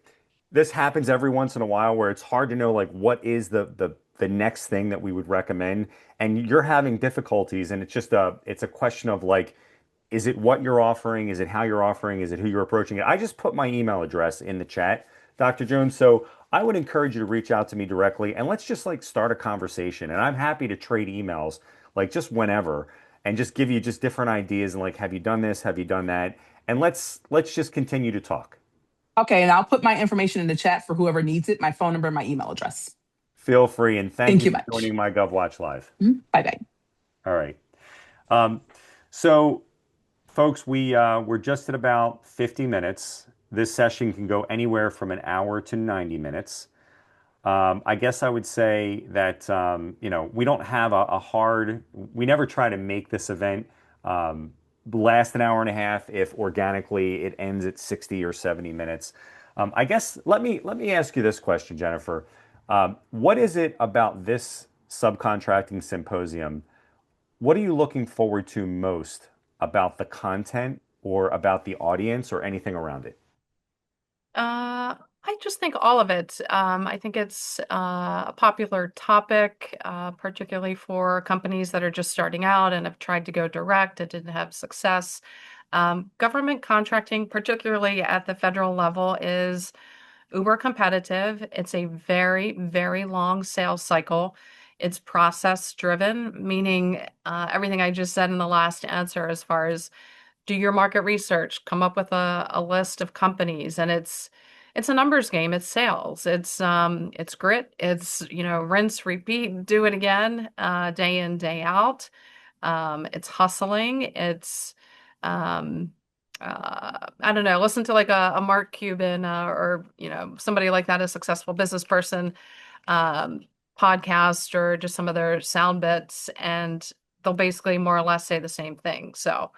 this happens every once in a while where it's hard to know like what is the next thing that we would recommend, and you're having difficulties, and it's a question of like, is it what you're offering? Is it how you're offering? Is it who you're approaching it? I just put my email address in the chat, Dr. Jones. So I would encourage you to reach out to me directly and let's just like start a conversation. And I'm happy to trade emails like just whenever and just give you just different ideas and like, have you done this? Have you done that? And let's just continue to talk. Okay, and I'll put my information in the chat for whoever needs it, my phone number, my email address. Feel free, and thank Thank you you for much. joining my GovWatch Live. Bye-bye. All right. So folks, we're just at about 50 minutes. This session can go anywhere from an hour to 90 minutes. I guess I would say that we don't have a hard. We never try to make this event last an hour and a half if organically it ends at 60 or 70 minutes. I guess let me ask you this question, Jennifer. What is it about this subcontracting symposium? What are you looking forward to most about the content or about the audience or anything around it? I just think all of it. I think it's a popular topic, particularly for companies that are just starting out and have tried to go direct and didn't have success. Government contracting, particularly at the federal level, is uber competitive. It's a very, very long sales cycle. It's process driven, meaning everything I just said in the last answer, as far as do your market research, come up with a list of companies, and it's a numbers game. It's sales. It's grit. It's rinse, repeat, do it again, day in, day out. It's hustling. It's I don't know, listen to like a Mark Cuban or somebody like that, a successful business person um, podcast, or just some of their sound bits, and they'll basically more or less say the same thing. So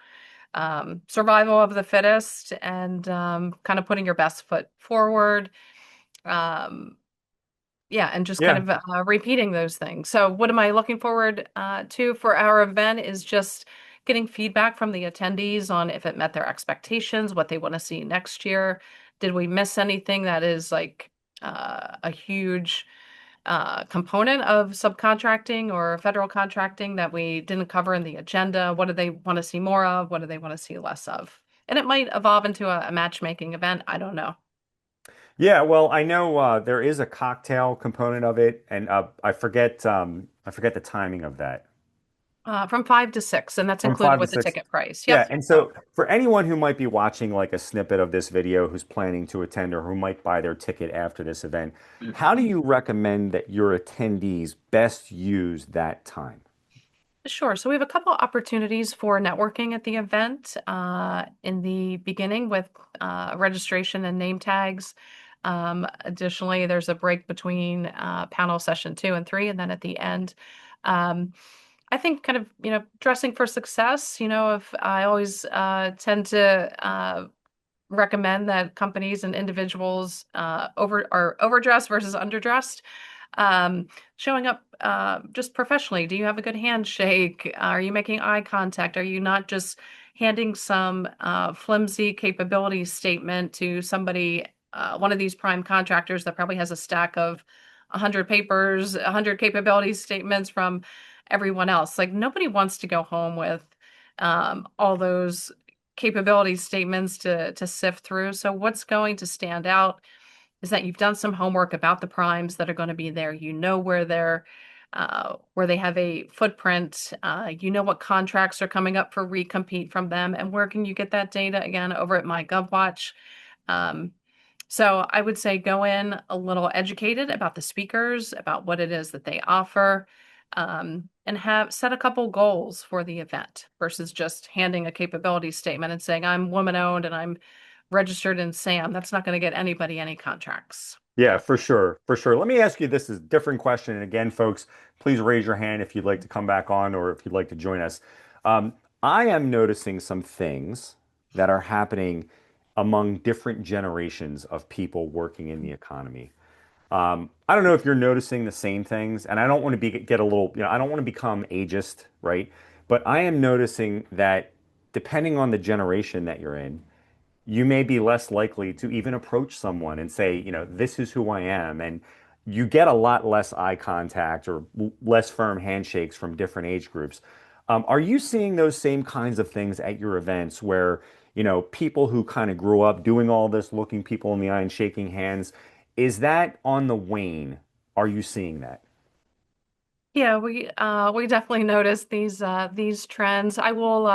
survival of the fittest, and kind of putting your best foot forward. Um, yeah, and just kind Yeah. of repeating those things. So what am I looking forward to for our event is just getting feedback from the attendees on if it met their expectations, what they want to see next year. Did we miss anything that is like a huge component of subcontracting or federal contracting that we didn't cover in the agenda? What do they want to see more of? What do they want to see less of? And it might evolve into a matchmaking event. I don't know. Yeah, well, I know there is a cocktail component of it, and I forget the timing of that. From 5 to 6, and that's From included five to with the six. ticket price. Yeah, Yep. and so for anyone who might be watching like a snippet of this video who's planning to attend or who might buy their ticket after this event, how do you recommend that your attendees best use that time? Sure. So we have a couple opportunities for networking at the event in the beginning with registration and name tags. Additionally, there's a break between panel session 2 and 3, and then at the end, um, I think kind of, dressing for success, if I always tend to recommend that companies and individuals are overdressed versus underdressed. Showing up just professionally. Do you have a good handshake? Are you making eye contact? Are you not just handing some flimsy capability statement to somebody, one of these prime contractors that probably has a stack of 100 papers, 100 capability statements from everyone else? Like, nobody wants to go home with all those capability statements to sift through. So what's going to stand out is that you've done some homework about the primes that are going to be there. You know where they have a footprint. You know what contracts are coming up for recompete from them, and where can you get that data? Again, over at MyGovWatch. Um, so I would say go in a little educated about the speakers, about what it is that they offer, and have set a couple goals for the event versus just handing a capability statement and saying, I'm woman owned and I'm registered in SAM. That's not going to get anybody any contracts. Yeah, for sure. For sure. Let me ask you this is a different question. And again, folks, please raise your hand if you'd like to come back on or if you'd like to join us. Um, I am noticing some things that are happening among different generations of people working in the economy. I don't know if you're noticing the same things, and I don't want to get a little, I don't want to become ageist, right? But I am noticing that depending on the generation that you're in, you may be less likely to even approach someone and say, this is who I am. And you get a lot less eye contact or less firm handshakes from different age groups. Are you seeing those same kinds of things at your events where, people who kind of grew up doing all this, looking people in the eye and shaking hands, is that on the wane? Are you seeing that? Yeah, we definitely noticed these trends. I will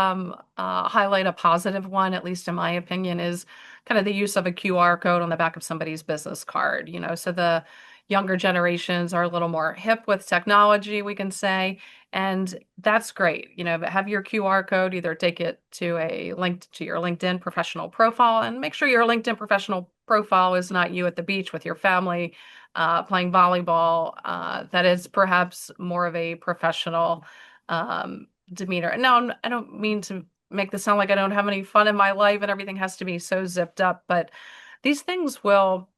highlight a positive one, at least in my opinion, is kind of the use of a QR code on the back of somebody's business card. So the younger generations are a little more hip with technology, we can say, and that's great. But have your QR code, either take it to a link to your LinkedIn professional profile, and make sure your LinkedIn professional profile is not you at the beach with your family playing volleyball. That is perhaps more of a professional demeanor. And now I don't mean to make this sound like I don't have any fun in my life and everything has to be so zipped up, but these things will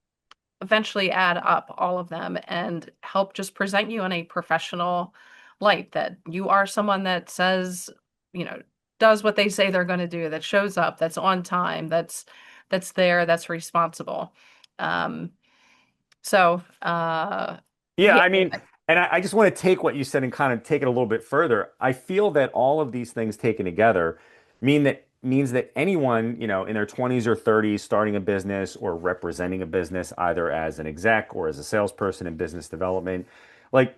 eventually add up, all of them, and help just present you in a professional light, that you are someone that says, you know, does what they say they're going to do, that shows up, that's on time, that's there, that's responsible. Um, so, Yeah, yeah, I mean, and I just want to take what you said and kind of take it a little bit further. I feel that all of these things taken together means that anyone, in their 20s or 30s starting a business or representing a business either as an exec or as a salesperson in business development, like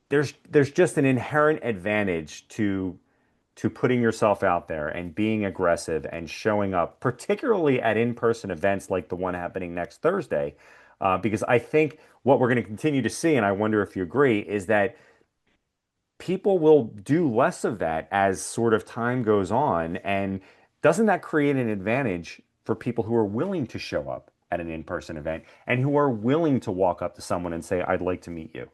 there's just an inherent advantage to putting yourself out there and being aggressive and showing up, particularly at in-person events like the one happening next Thursday. Because I think what we're going to continue to see, and I wonder if you agree, is that people will do less of that as sort of time goes on. And doesn't that create an advantage for people who are willing to show up at an in-person event and who are willing to walk up to someone and say, I'd like to meet you?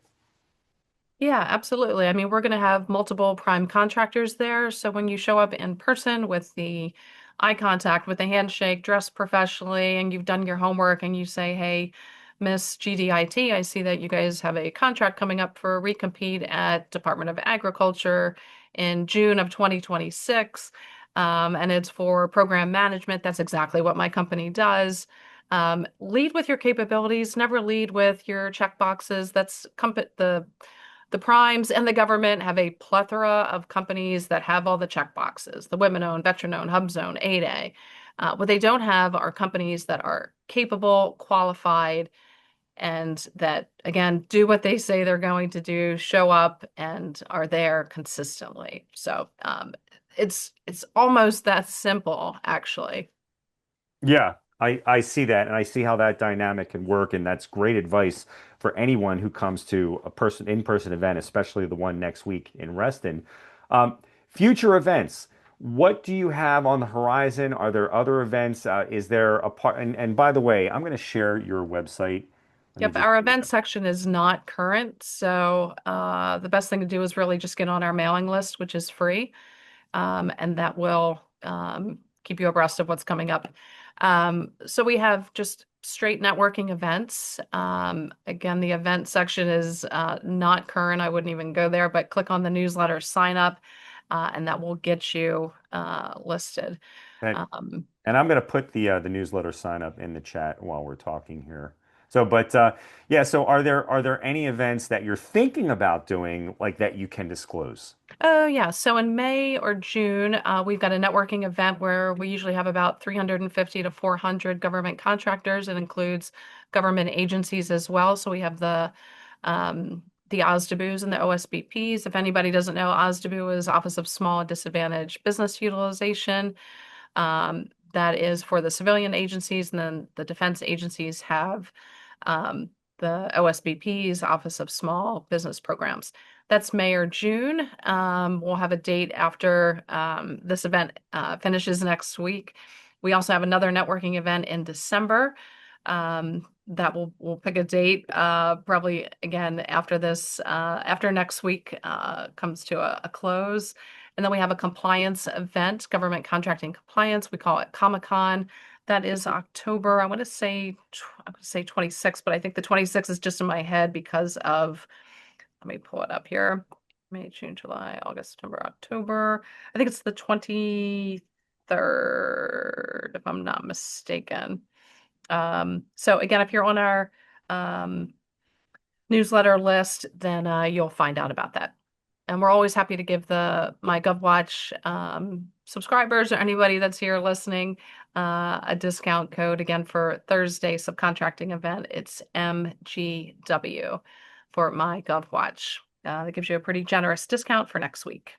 yeah, absolutely. I mean, we're going to have multiple prime contractors there. So when you show up in person with the eye contact, with the handshake, dressed professionally, and you've done your homework and you say, hey, Miss GDIT, I see that you guys have a contract coming up for a recompete at Department of Agriculture in June of 2026. And it's for program management. That's exactly what my company does. Lead with your capabilities, never lead with your check boxes. The primes and the government have a plethora of companies that have all the check boxes, the women-owned, veteran-owned, HUBZone, 8A. What they don't have are companies that are capable, qualified, and that, again, do what they say they're going to do, show up, and are there consistently. So it's almost that simple, actually. Yeah, I see that, and I see how that dynamic can work, and that's great advice for anyone who comes to a in-person event, especially the one next week in Reston. Future events, what do you have on the horizon? Are there other events? Is there a part? And by the way, I'm going to share your website. Let me Yep, just our do event that. section is not current, so the best thing to do is really just get on our mailing list, which is free, and that will keep you abreast of what's coming up. So we have just straight networking events. Again, the event section is not current. I wouldn't even go there, but click on the newsletter, sign up, and that will get you listed. And, Um, and I'm going to put the newsletter sign up in the chat while we're talking here. So, but yeah, so are there any events that you're thinking about doing like that you can disclose? Oh, yeah. So in May or June, we've got a networking event where we usually have about 350 to 400 government contractors. It includes government agencies as well. So we have the OSDBUs and the OSBPs. If anybody doesn't know, OSDBU is Office of Small and Disadvantaged Business Utilization. That is for the civilian agencies, and then the defense agencies have um, the OSBP's Office of Small Business Programs. That's May or June. We'll have a date after this event finishes next week. We also have another networking event in December. That we'll pick a date probably again after this after next week comes to a close. And then we have a compliance event, government contracting compliance. We call it Comic-Con. That is October. I want to say 26, but I think the 26 is just in my head because of, let me pull it up here. May, June, July, August, September, October. I think it's the 23rd, if I'm not mistaken. So again, if you're on our newsletter list, then you'll find out about that. And we're always happy to give the MyGovWatch subscribers or anybody that's here listening a discount code. Again, for Thursday subcontracting event, it's MGW for MyGovWatch. That gives you a pretty generous discount for next week.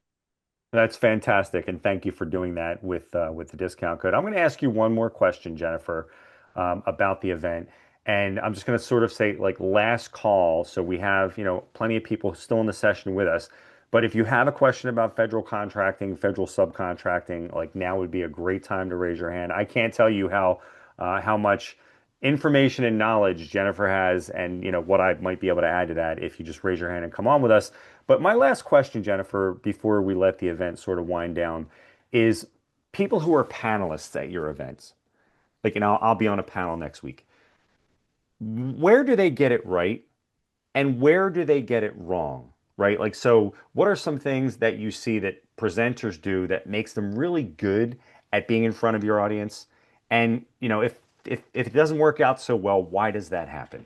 That's fantastic, and thank you for doing that with the discount code. I'm going to ask you one more question, Jennifer, about the event, and I'm just going to sort of say like last call. So we have plenty of people still in the session with us, but if you have a question about federal contracting, federal subcontracting, like now would be a great time to raise your hand. I can't tell you how much information and knowledge Jennifer has, and what I might be able to add to that if you just raise your hand and come on with us. But my last question, Jennifer, before we let the event sort of wind down, is people who are panelists at your events. Like, I'll be on a panel next week. Where do they get it right, and where do they get it wrong? Right? Like, so what are some things that you see that presenters do that makes them really good at being in front of your audience? And, if it doesn't work out so well, why does that happen?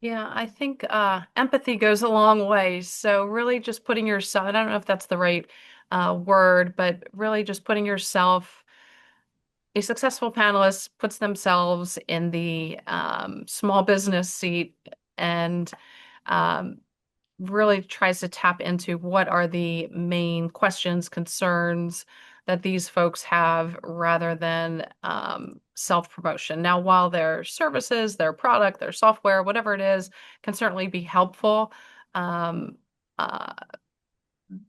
Yeah, I think empathy goes a long way. So really just putting yourself, I don't know if that's the right word, but really just putting yourself, a successful panelist puts themselves in the small business seat and um, really tries to tap into what are the main questions, concerns that these folks have rather than self-promotion. Now, while their services, their product, their software, whatever it is, can certainly be helpful, um, uh,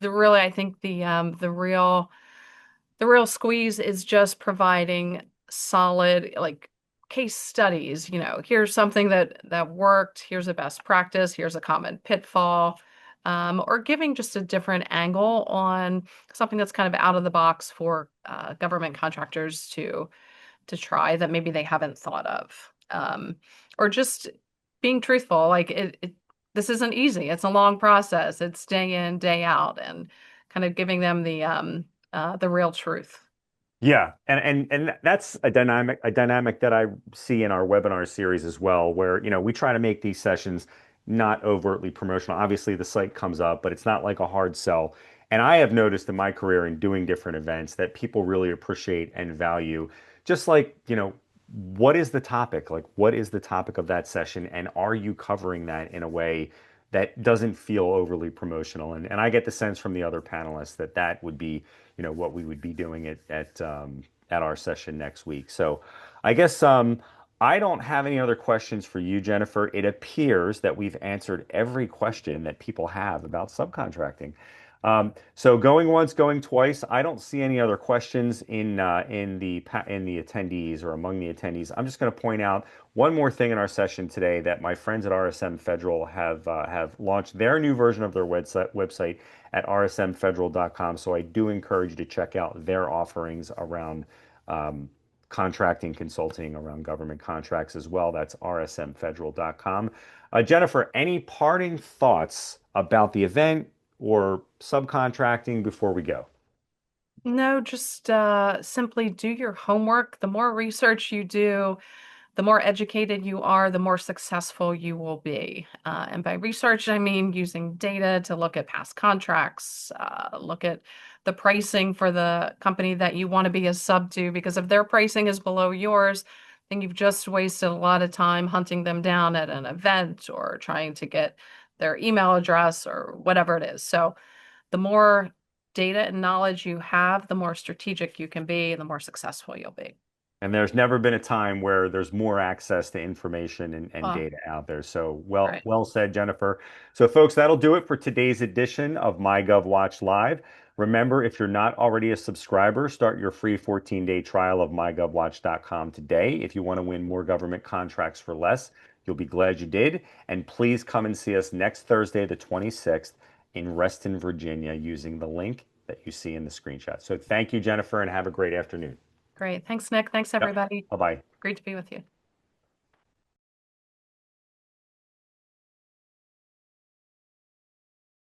I think the real squeeze is just providing solid like case studies. Here's something that worked, here's a best practice, here's a common pitfall, or giving just a different angle on something that's kind of out of the box for government contractors to try that maybe they haven't thought of. Or just being truthful, like this isn't easy. It's a long process. It's day in, day out, and kind of giving them the real truth. Yeah, and that's a dynamic that I see in our webinar series as well, where we try to make these sessions not overtly promotional. Obviously, the site comes up, but it's not like a hard sell. And I have noticed in my career in doing different events that people really appreciate and value, just like, what is the topic? Like, what is the topic of that session? And are you covering that in a way that doesn't feel overly promotional? And I get the sense from the other panelists that that would be what we would be doing at our session next week. So I guess I don't have any other questions for you, Jennifer. It appears that we've answered every question that people have about subcontracting. So going once, going twice. I don't see any other questions in the attendees or among the attendees. I'm just going to point out one more thing in our session today, that my friends at RSM Federal have launched their new version of their website at rsmfederal.com. So I do encourage you to check out their offerings around contracting, consulting, around government contracts as well. That's rsmfederal.com. Jennifer, any parting thoughts about the event or subcontracting before we go? No, just simply do your homework. The more research you do, the more educated you are, the more successful you will be. And by research, I mean using data to look at past contracts, look at the pricing for the company that you want to be a sub to, because if their pricing is below yours, then you've just wasted a lot of time hunting them down at an event or trying to get their email address or whatever it is. So the more data and knowledge you have, the more strategic you can be and the more successful you'll be. And there's never been a time where there's more access to information and data out there. So Right. well said, Jennifer. So folks, that'll do it for today's edition of MyGovWatch Live. Remember, if you're not already a subscriber, start your free 14-day trial of mygovwatch.com today. If you want to win more government contracts for less, you'll be glad you did. And please come and see us next Thursday, the 26th, in Reston, Virginia, using the link that you see in the screenshot. So thank you, Jennifer, and have a great afternoon. Great. Thanks, Nick. Thanks, everybody. Bye-bye. Great to be with you.